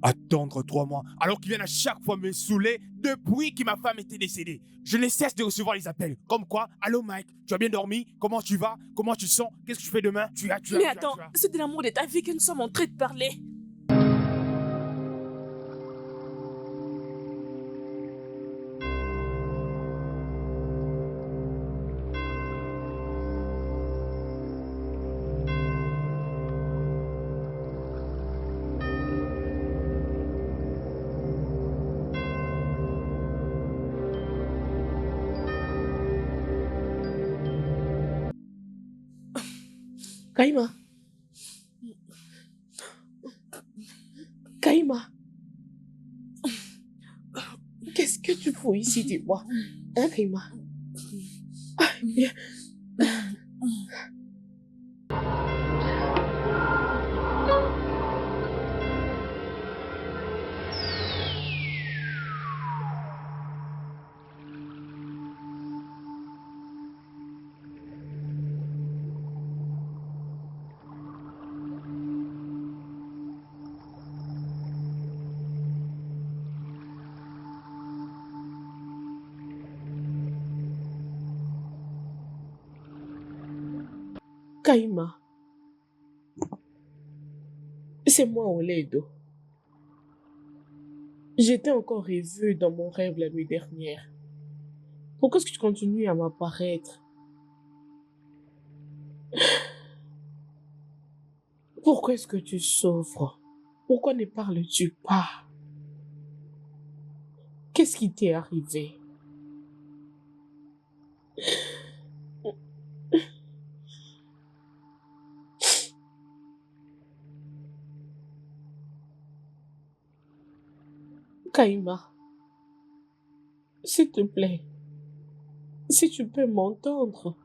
Attendre 3 mois, alors qu'ils viennent à chaque fois me saouler depuis que ma femme était décédée. Je ne cesse de recevoir les appels. Comme quoi, allô Mike, tu as bien dormi? Comment tu vas? Comment tu sens? Qu'est-ce que tu fais demain? mais attends, c'est de l'amour de ta vie que nous sommes en train de parler. Kaima. Kaima. Qu'est-ce que tu fous ici, dis-moi? Hein, Kaima? Kaima, c'est moi Oledo. J'étais encore rêveux dans mon rêve la nuit dernière. Pourquoi est-ce que tu continues à m'apparaître? Pourquoi est-ce que tu souffres? Pourquoi ne parles-tu pas? Qu'est-ce qui t'est arrivé? Kaima, s'il te plaît, si tu peux m'entendre,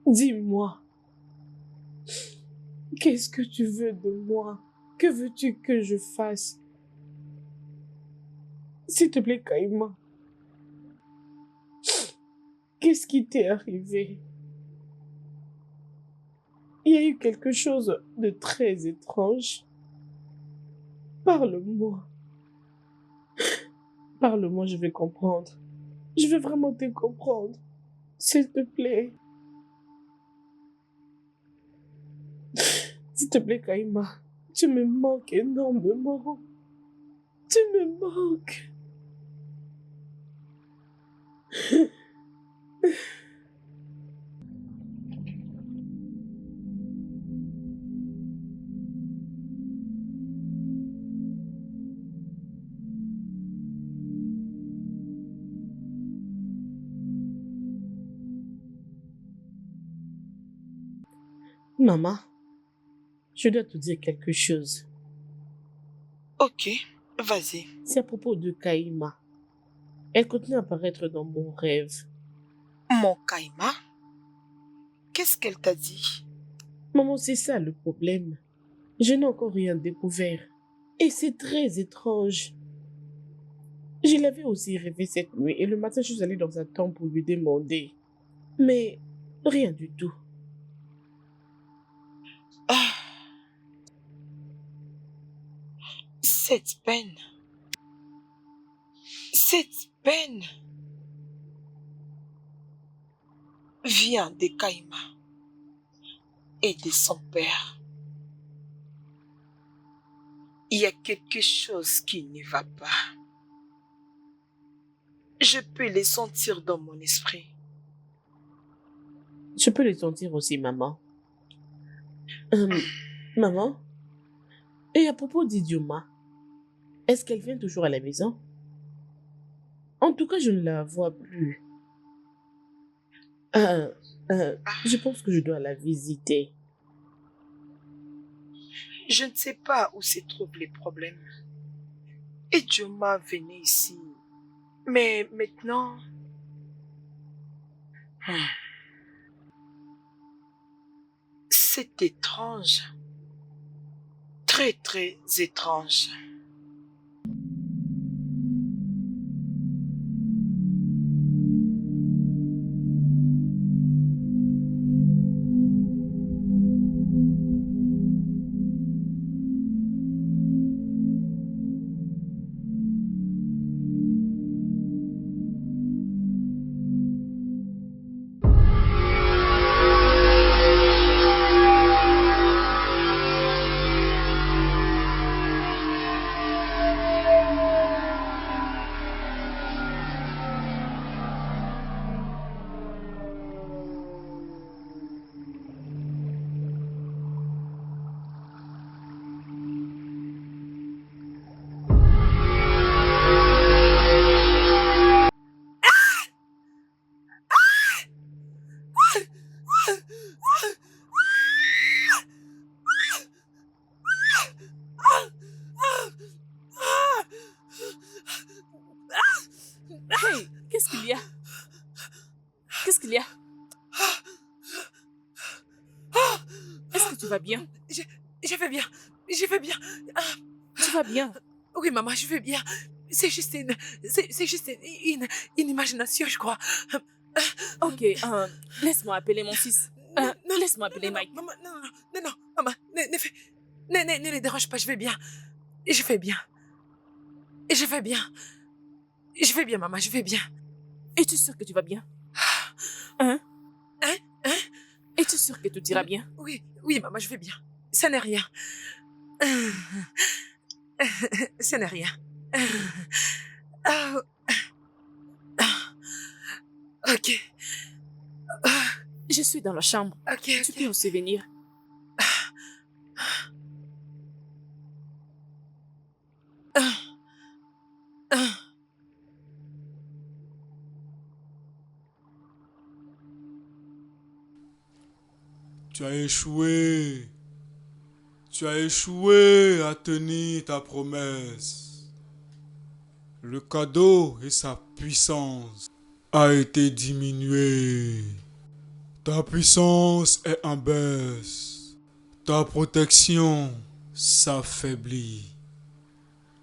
dis-moi, qu'est-ce que tu veux de moi? Que veux-tu que je fasse? S'il te plaît, Kaima, qu'est-ce qui t'est arrivé? Il y a eu quelque chose de très étrange. Parle-moi. Parle-moi, je vais comprendre. Je vais vraiment te comprendre. S'il te plaît. S'il te plaît, Kaima, tu me manques énormément. Tu me manques. Maman, je dois te dire quelque chose. Ok, vas-y. C'est à propos de Kaima. Elle continue à apparaître dans mon rêve. Mon Kaima? Qu'est-ce qu'elle t'a dit? Maman, c'est ça le problème. Je n'ai encore rien découvert. Et c'est très étrange. Je l'avais aussi rêvé cette nuit et le matin, je suis allée dans un temple pour lui demander. Mais rien du tout. Ah. Cette peine vient de Kaima et de son père. Il y a quelque chose qui ne va pas. Je peux les sentir dans mon esprit. Je peux les sentir aussi, maman. Maman? Et à propos d'Idioma, est-ce qu'elle vient toujours à la maison? En tout cas, je ne la vois plus. Je pense que je dois la visiter. Je ne sais pas où se trouvent les problèmes. Idioma venait ici. Mais maintenant... C'est étrange. Très, très étrange. Hey, qu'est-ce qu'il y a? Qu'est-ce qu'il y a? Est-ce que tu vas bien? Je vais bien. Je vais bien. Tu vas bien? Oui, maman, je vais bien. C'est juste une imagination, je crois. Ok, laisse-moi appeler mon fils. Laisse-moi appeler Mike. Maman, non, maman, ne les dérange pas, je vais bien. Je vais bien. Je vais bien. Je vais bien, maman, je vais bien. Es-tu sûre que tu vas bien? Hein? Es-tu Es-tu sûre que tout ira bien? Oui, maman, je vais bien. Ça n'est rien. Ça n'est rien. Ok. Je suis dans la chambre. Ok. Tu peux aussi venir. Tu as échoué. Tu as échoué à tenir ta promesse. Le cadeau et sa puissance a été diminué. Ta puissance est en baisse. Ta protection s'affaiblit.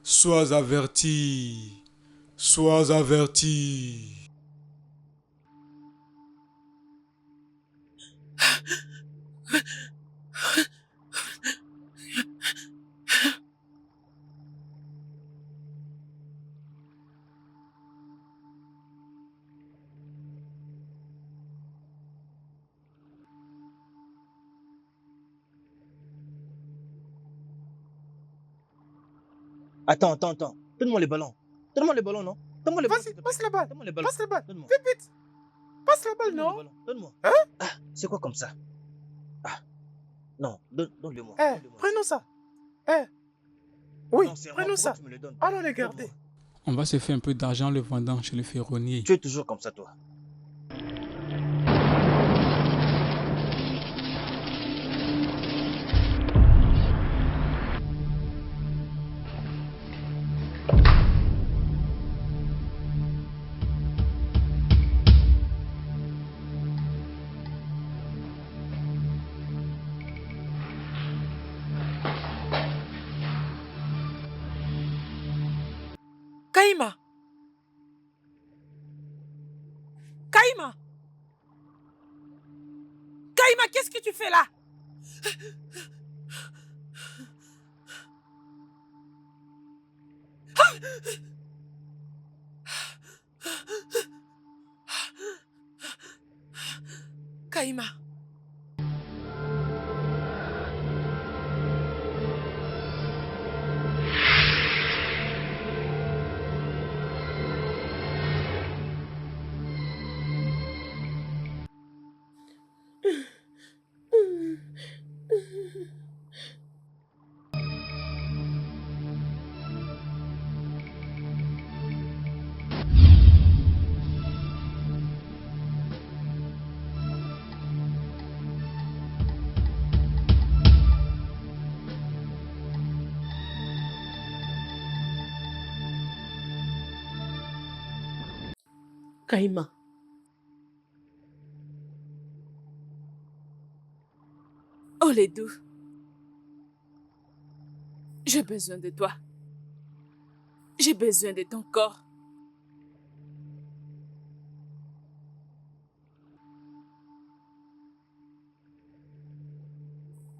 Sois averti. Sois averti. Attends. Donne-moi les ballons. Donne-moi les ballons, non? Donne-moi les ballons. Vas-y, passe la balle. Donne-moi les ballons. Passe la balle. Donne-moi. Vite. Passe la balle, Donne-moi les non? ballons. Donne-moi. Hein? Ah, c'est quoi comme ça? Ah, non, donne-le-moi. Eh, Donne-le-moi. prenons ça. Eh. Oui, Non, c'est à moi. prenons Pourquoi ça. tu me le donnes? Allons les garder. Donne-moi. On va se faire un peu d'argent en le vendant chez le ferronnier. Tu es toujours comme ça, toi. Kaïma! Kaïma! Kaïma, qu'est-ce que tu fais là? Kaïma! Kaïma. Oh les doux. J'ai besoin de toi. J'ai besoin de ton corps.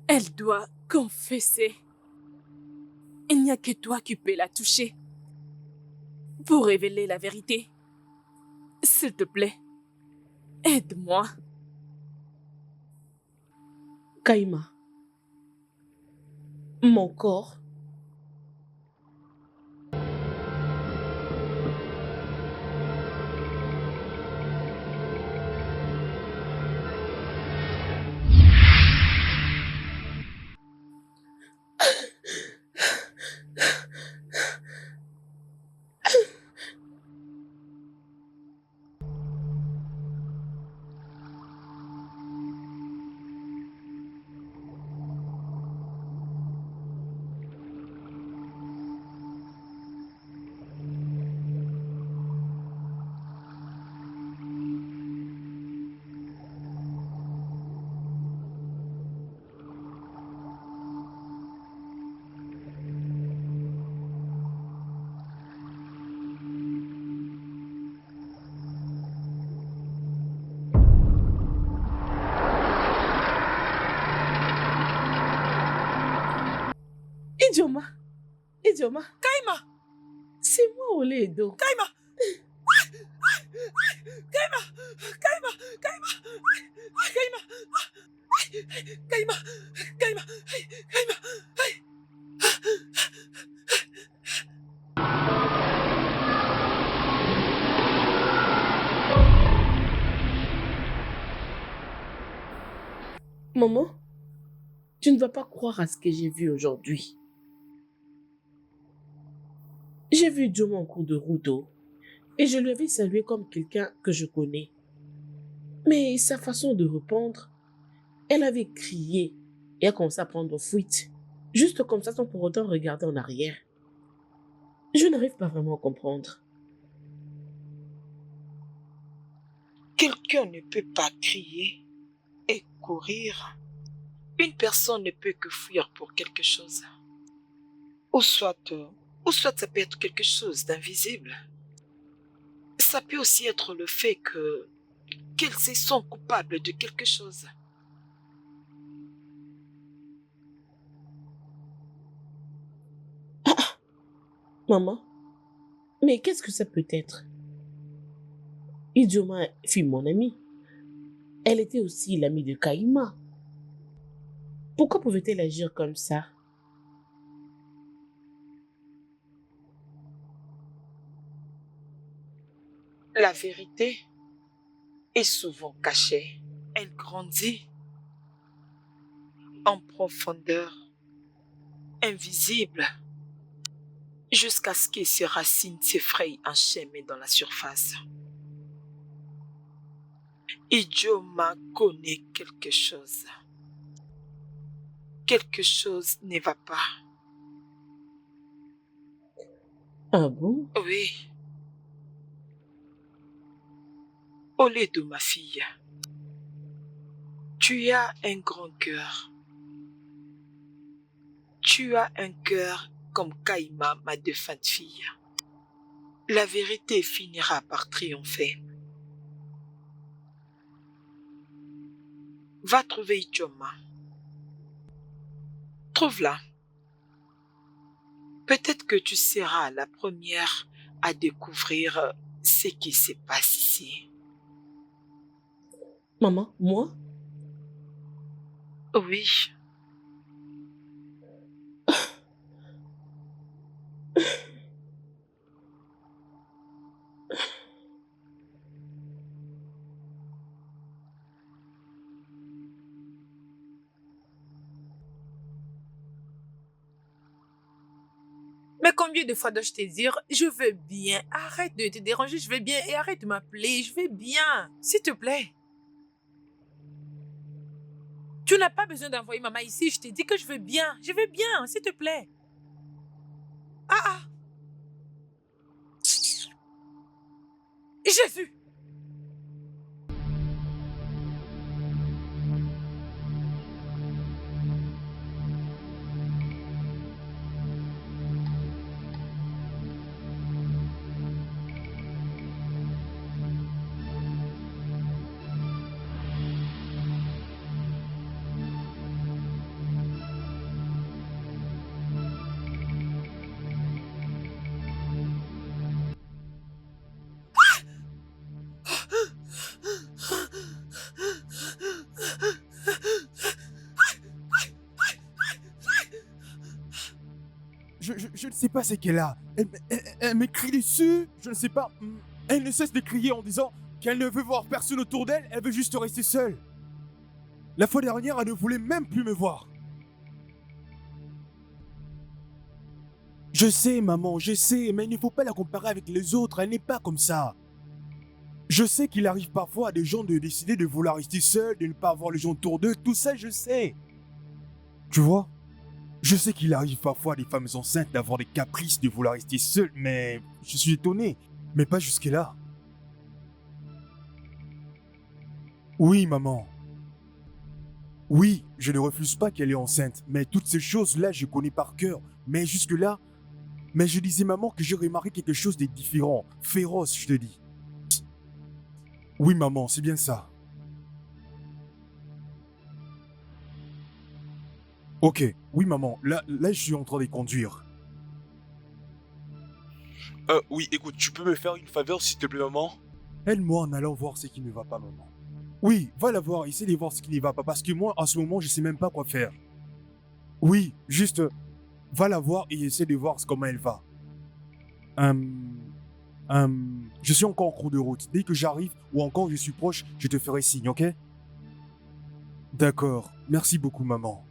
Elle doit confesser. Il n'y a que toi qui peux la toucher. Pour révéler la vérité. S'il te plaît, aide-moi. Kaïma. Mon corps. Idioma. Kaïma! C'est moi, Oledo. Kaïma! Kaïma! Kaima, Kaima, Kaima. Maman, tu ne vas pas croire à ce que j'ai vu aujourd'hui. J'ai vu Joma en cours de route et je lui avais salué comme quelqu'un que je connais. Mais sa façon de répondre, elle avait crié et a commencé à prendre fuite, juste comme ça sans pour autant regarder en arrière. Je n'arrive pas vraiment à comprendre. Quelqu'un ne peut pas crier et courir. Une personne ne peut que fuir pour quelque chose. Ou soit ça peut être quelque chose d'invisible. Ça peut aussi être le fait qu'elles se sont coupables de quelque chose. Maman, mais qu'est-ce que ça peut être? Idioma fut mon amie. Elle était aussi l'amie de Kaima. Pourquoi pouvait-elle agir comme ça? La vérité est souvent cachée. Elle grandit en profondeur, invisible, jusqu'à ce que ses racines s'effrayent en chemin dans la surface. Idioma connaît quelque chose. Quelque chose ne va pas. Ah bon? Oui. Oledo, ma fille, tu as un grand cœur. Tu as un cœur comme Kaima, ma défunte fille. La vérité finira par triompher. Va trouver Idioma. Trouve-la. Peut-être que tu seras la première à découvrir ce qui se passe ici. Maman, moi? Oui. Mais combien de fois dois-je te dire, je vais bien, arrête de te déranger, je vais bien, et arrête de m'appeler, je vais bien, s'il te plaît. Tu n'as pas besoin d'envoyer maman ici, je te dis que je vais bien, s'il te plaît. Ah. Jésus! Je ne sais pas ce qu'elle a. Elle me crie dessus. Je ne sais pas. Elle ne cesse de crier en disant qu'elle ne veut voir personne autour d'elle. Elle veut juste rester seule. La fois dernière, elle ne voulait même plus me voir. Je sais, maman, je sais, mais il ne faut pas la comparer avec les autres. Elle n'est pas comme ça. Je sais qu'il arrive parfois à des gens de décider de vouloir rester seuls, de ne pas avoir les gens autour d'eux. Tout ça, je sais. Tu vois? Je sais qu'il arrive parfois à des femmes enceintes d'avoir des caprices, de vouloir rester seules, mais je suis étonné. Mais pas jusque-là. Oui, maman. Oui, je ne refuse pas qu'elle est enceinte, mais toutes ces choses-là, je connais par cœur. Mais jusque-là, mais je disais, maman, que j'ai remarqué quelque chose de différent, féroce, je te dis. Oui, maman, c'est bien ça. Ok, oui, maman, là, je suis en train de conduire. Oui, écoute, tu peux me faire une faveur, s'il te plaît, maman? Aide-moi en allant voir ce qui ne va pas, maman. Oui, va la voir, essaie de voir ce qui n'y va pas, parce que moi, en ce moment, je sais même pas quoi faire. Oui, juste, va la voir et essaie de voir comment elle va. Je suis encore en cours de route. Dès que j'arrive, ou encore je suis proche, je te ferai signe, ok? D'accord, merci beaucoup, maman.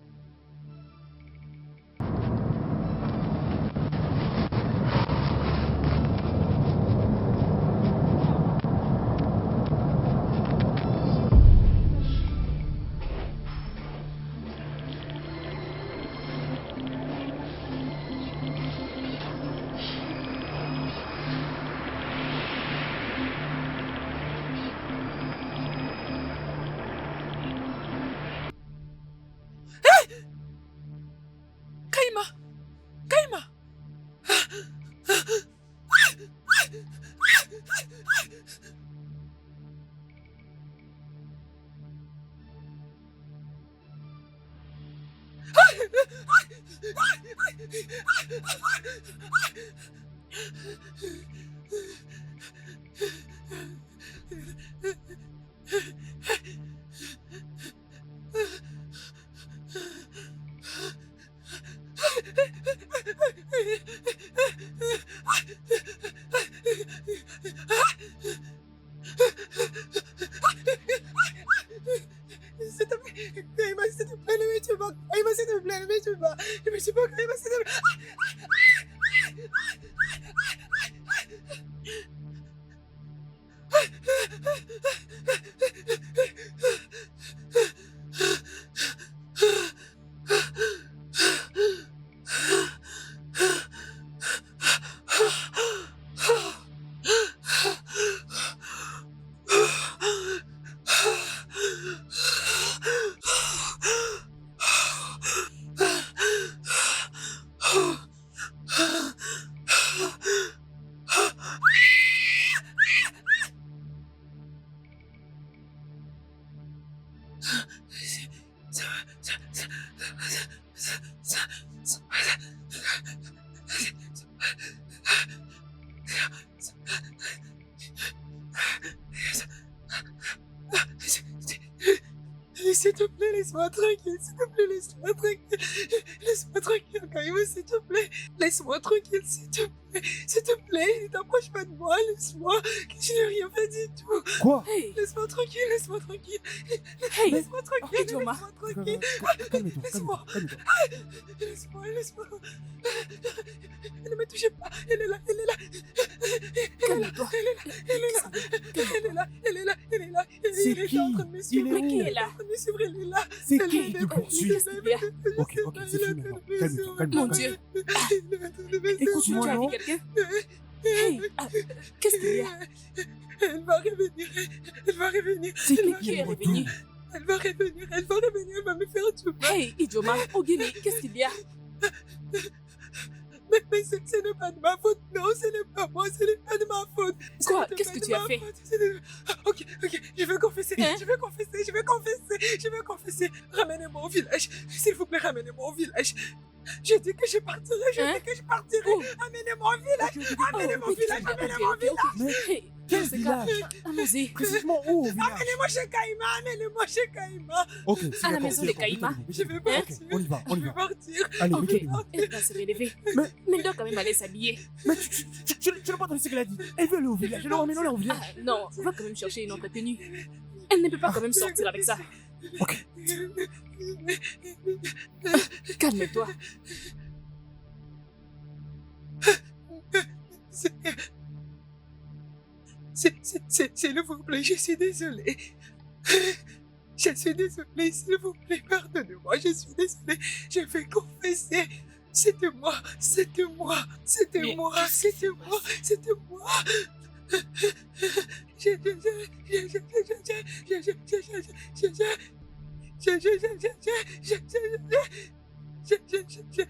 Kaima! Kaima! S'il te plaît, Kaima, s'il te plaît, ne me tue pas. Kaima, s'il te plaît, ne me tue pas. Ne me tue pas, Kaima, s'il te plaît. S'il te plaît, laisse-moi tranquille. S'il te plaît, laisse-moi tranquille. Laisse-moi tranquille, Kaima, s'il te plaît. Laisse-moi tranquille, s'il te plaît. S'il te plaît, ne t'approche pas de moi. Laisse-moi. Je n'ai rien fait du tout. Quoi? Hey, Laisse-moi tranquille, laisse-moi tranquille. hey, Laisse-moi tranquille, Idoma. laisse-moi tranquille. Calme-toi, Laisse-moi. calme-toi. Laisse-moi. Ne me touchez pas. Elle est là, elle est là. calme-toi. Elle est là. C'est Il est qui? en train de me Il suivre. est Mais qui où? est là? En train de me suivre, elle est là. C'est Elle qui est qui te là. poursuit? Qu'est-ce qu'il y a? Ok, c'est fini maintenant. Calme-toi, Mon calme-toi. Dieu. Écoute-moi, Tu as vu non? quelqu'un? Hey, qu'est-ce qu'il y a? Elle va revenir. Elle va revenir. C'est Elle va qui est est revenu? revenu? Elle va revenir. Elle va me faire du mal. Hey, Idoma, Ogini, qu'est-ce qu'il y a? Mais ce n'est pas de ma faute. Non, ce n'est pas moi. Ce n'est pas de ma faute. Ce Quoi? n'est Qu'est-ce pas que de tu as ma fait? faute. Ok. Je veux confesser. Hein? Je veux confesser. Ramenez-moi au village. S'il vous plaît, ramenez-moi au village. Je dis que je partirai. Hein? Oh. Amenez-moi au village. Amenez-moi au village. Amenez-moi au village. Mais Hey, quel dans ce cas, village? allons-y. Précisément où au village? Amenez-moi chez Kaima. Ok, c'est À la d'accord, maison c'est de d'accord, Kaima. mettez-vous, Je mettez-vous. veux Ok, partir. on y va, on y Je veux va. partir. Allez, Ok, mettez-vous. elle va se relever. Mais- Mais elle doit quand même aller s'habiller. Mais tu n'as pas entendu ce qu'elle a dit. Elle veut aller au village. Alors emmène-la au village. Ah non, on va quand même chercher une autre tenue. Elle ne peut pas quand même sortir avec ça. Ok. Calme-toi. S'il vous plaît, je suis désolée. Je suis désolée, s'il vous plaît, pardonnez-moi, je suis désolée. Je vais confesser. C'était moi. Mais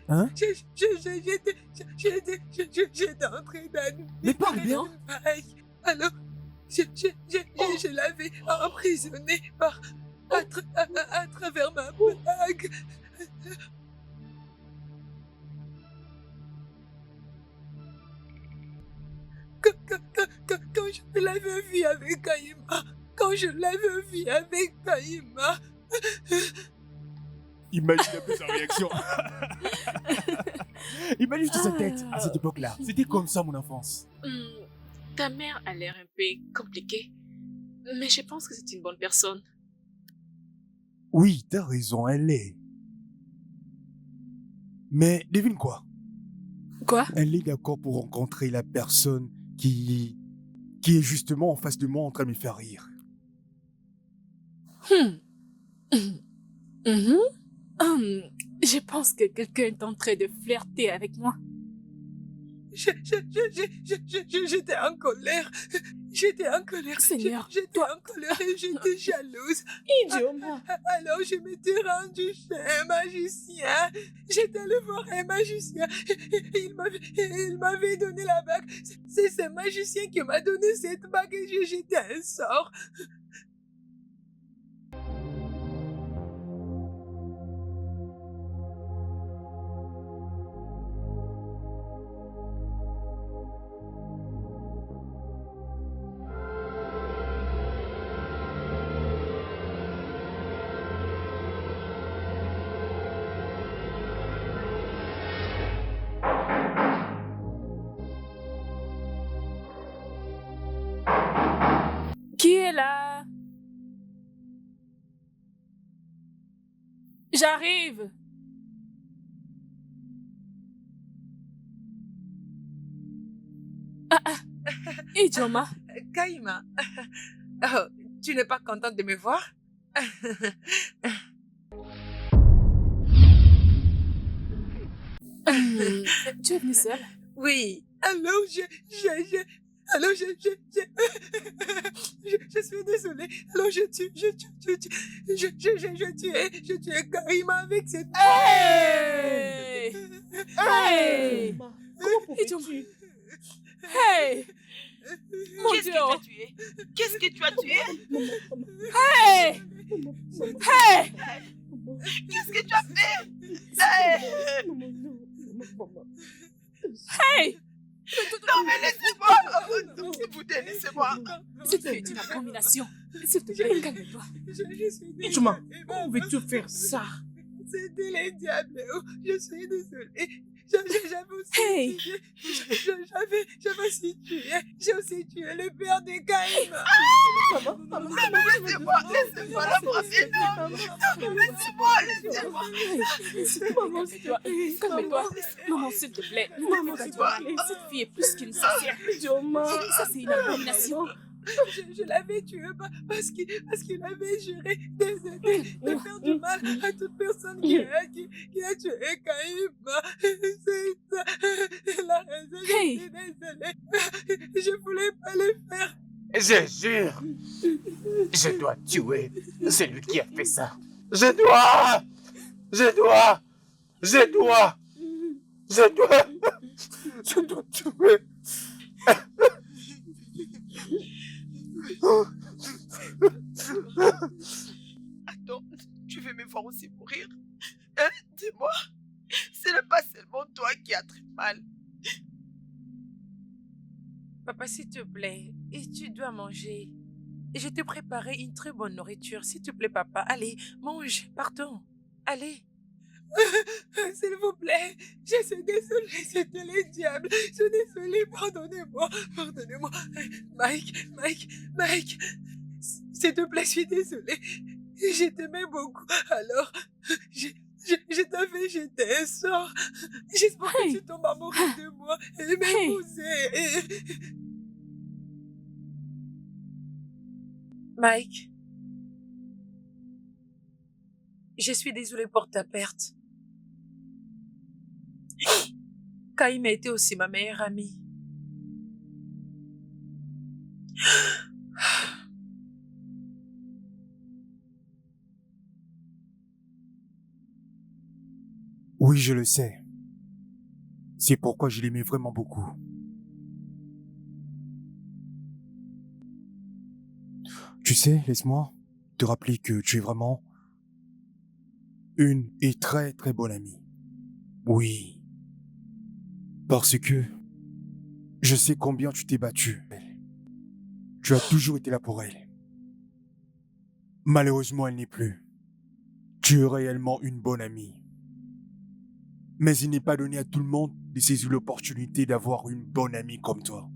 Hein? J'étais en train d'admirer. Mais parle bien. Alors, je l'avais emprisonné à travers ma bague. Quand je l'avais vu avec Kaima, quand je l'avais vu avec Kaïma. Imagine un peu sa réaction. Imagine juste sa tête à cette époque-là. C'était comme ça mon enfance. Ta mère a l'air un peu compliquée, mais je pense que c'est une bonne personne. Oui, t'as raison, elle est. Mais devine quoi? Quoi? Elle est d'accord pour rencontrer la personne qui est justement en face de moi en train de me faire rire. Je pense que quelqu'un est en train de flirter avec moi. J'étais en colère. J'étais en colère. Seigneur, J'étais en colère et j'étais jalouse. Idioma. Alors je m'étais rendue chez un magicien. J'étais allée voir un magicien. Il m'avait donné la bague. C'est ce magicien qui m'a donné cette bague et j'ai jeté un sort. Qui est là? J'arrive. Idioma. Kaïma, oh, tu n'es pas contente de me voir? Tu es venue seule? Oui. Alors je suis désolée. Alors je tuais Kaïma avec cette... Hey! Hey! Comment pouvais-tu? Hey! Mon Qu'est-ce Dieu! que tu as tué? Qu'est-ce que tu as tué? Hey! Hey! Qu'est-ce que tu as fait? Hey! Hey! Non mais laissez-moi! S'il vous plaît, laissez-moi! Cette fille est une abomination. S'il te plaît, calme-toi. Je suis désolée. Idioma, comment pouvais-tu faire ça? C'était les diables. Oh, je suis désolée. J'avais aussi Hey! tué. J'avais aussi tué. J'ai aussi tué le père de Kaïma. Laissez-moi la frapper! Non, laissez-moi! Maman, calme-toi. Maman, s'il te plaît. Maman, s'il te plaît. Cette fille est plus qu'une sorcière. Ça, c'est une abomination. Je l'avais tué parce qu'il avait juré de faire du mal à toute personne qui a tué Kaïma. C'est ça la raison. Hey! Je suis désolée. Je voulais pas le faire. Je jure, je dois tuer celui qui a fait ça. Je dois tuer. Attends, tu veux me voir aussi mourir? Hein? Dis-moi, ce n'est pas seulement toi qui as très mal. Papa, s'il te plaît, et tu dois manger. Je t'ai préparé une très bonne nourriture. S'il te plaît, papa, allez, mange, partons. Allez. S'il vous plaît, je suis désolée, c'était les diables. Je suis désolée, pardonnez-moi. Mike, s'il te plaît, je suis désolée. Je t'aimais beaucoup, alors je t'avais jeté un sort. J'espère que tu tombes amoureux de moi et m'épouser. Mike, je suis désolée pour ta perte. Kaïma était aussi ma meilleure amie. Oui, je le sais. C'est pourquoi je l'aimais vraiment beaucoup. Tu sais, laisse-moi te rappeler que tu es vraiment une et très très bonne amie. Oui. Parce que je sais combien tu t'es battu. Tu as toujours été là pour elle. Malheureusement, elle n'est plus. Tu es réellement une bonne amie. Mais il n'est pas donné à tout le monde de saisir l'opportunité d'avoir une bonne amie comme toi.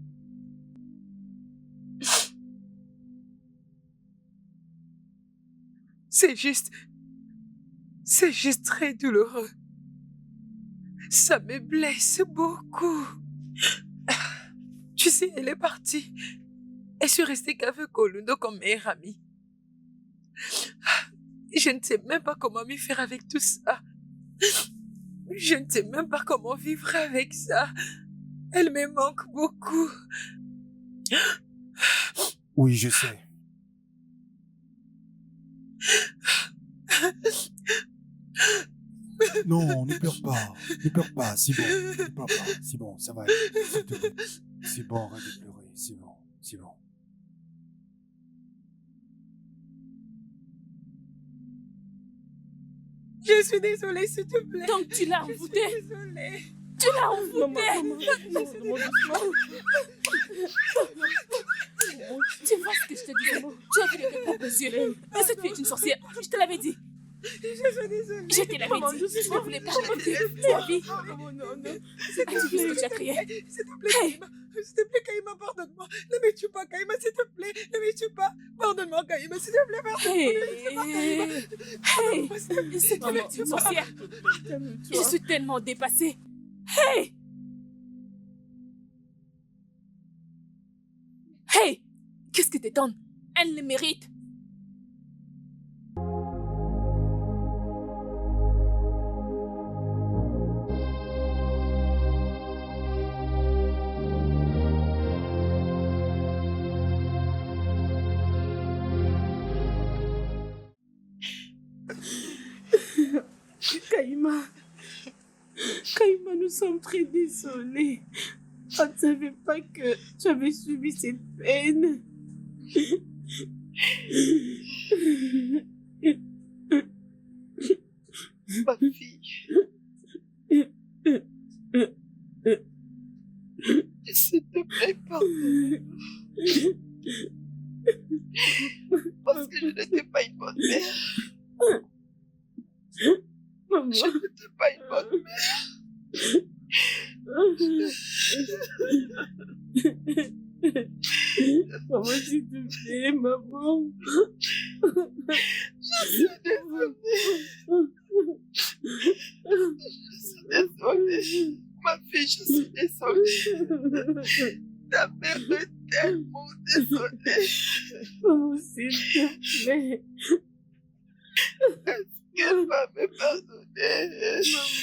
C'est juste très douloureux. Ça me blesse beaucoup. Tu sais, elle est partie. Et je suis restée qu'avec Olundo comme meilleure amie. Je ne sais même pas comment m'y faire avec tout ça. Je ne sais même pas comment vivre avec ça. Elle me manque beaucoup. Oui, je sais. Non, ne pleure pas. Ne pleure pas, c'est bon. Ne pleure pas, c'est bon, ça va aller. S'il te plaît. C'est bon, arrête de pleurer, c'est bon, c'est bon. Je suis désolée, s'il te plaît. Donc tu l'as envoûté. Je suis désolée. Tu l'as envoûté. Tu vois ce que je te disais. Tu as vu de tes propres yeux. Mais cette fille est une sorcière. Je te l'avais dit. Je suis désolée. Je te l'avais dit. Tu ne voulais pas m'écouter. Tu as vu. Non. As-tu vu ce que tu as crié? S'il te plaît, Kaïma. S'il te plaît, Kaïma, pardonne-moi. Ne me tue pas, Kaïma, s'il te plaît. Ne me tue pas. Pardonne-moi, Kaïma, s'il te plaît, pardonne-moi. Hey, cette fille est une sorcière. Je suis tellement dépassée. Hey! Hey! Qu'est-ce que t'étonnes? Elle le mérite. Kaïma, nous sommes très désolés. On ne savait pas que tu avais subi cette peine. Ma fille. S'il te plaît, pardonne-moi. Parce que je n'étais pas une bonne mère. Maman. Je n'étais pas une bonne mère. Maman, s'il te plaît, maman. Je suis désolée. Ma fille, je suis désolée. Ta mère est tellement désolée. Maman, s'il te plaît. Elle va me pardonner.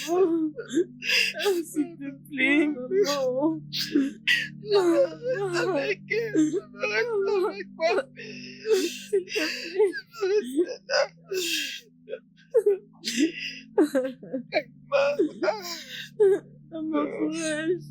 Maman. S'il te plaît, maman. Je reste avec elle. Je reste avec ma fille. S'il te Je reste là. plaît. Maman, courage.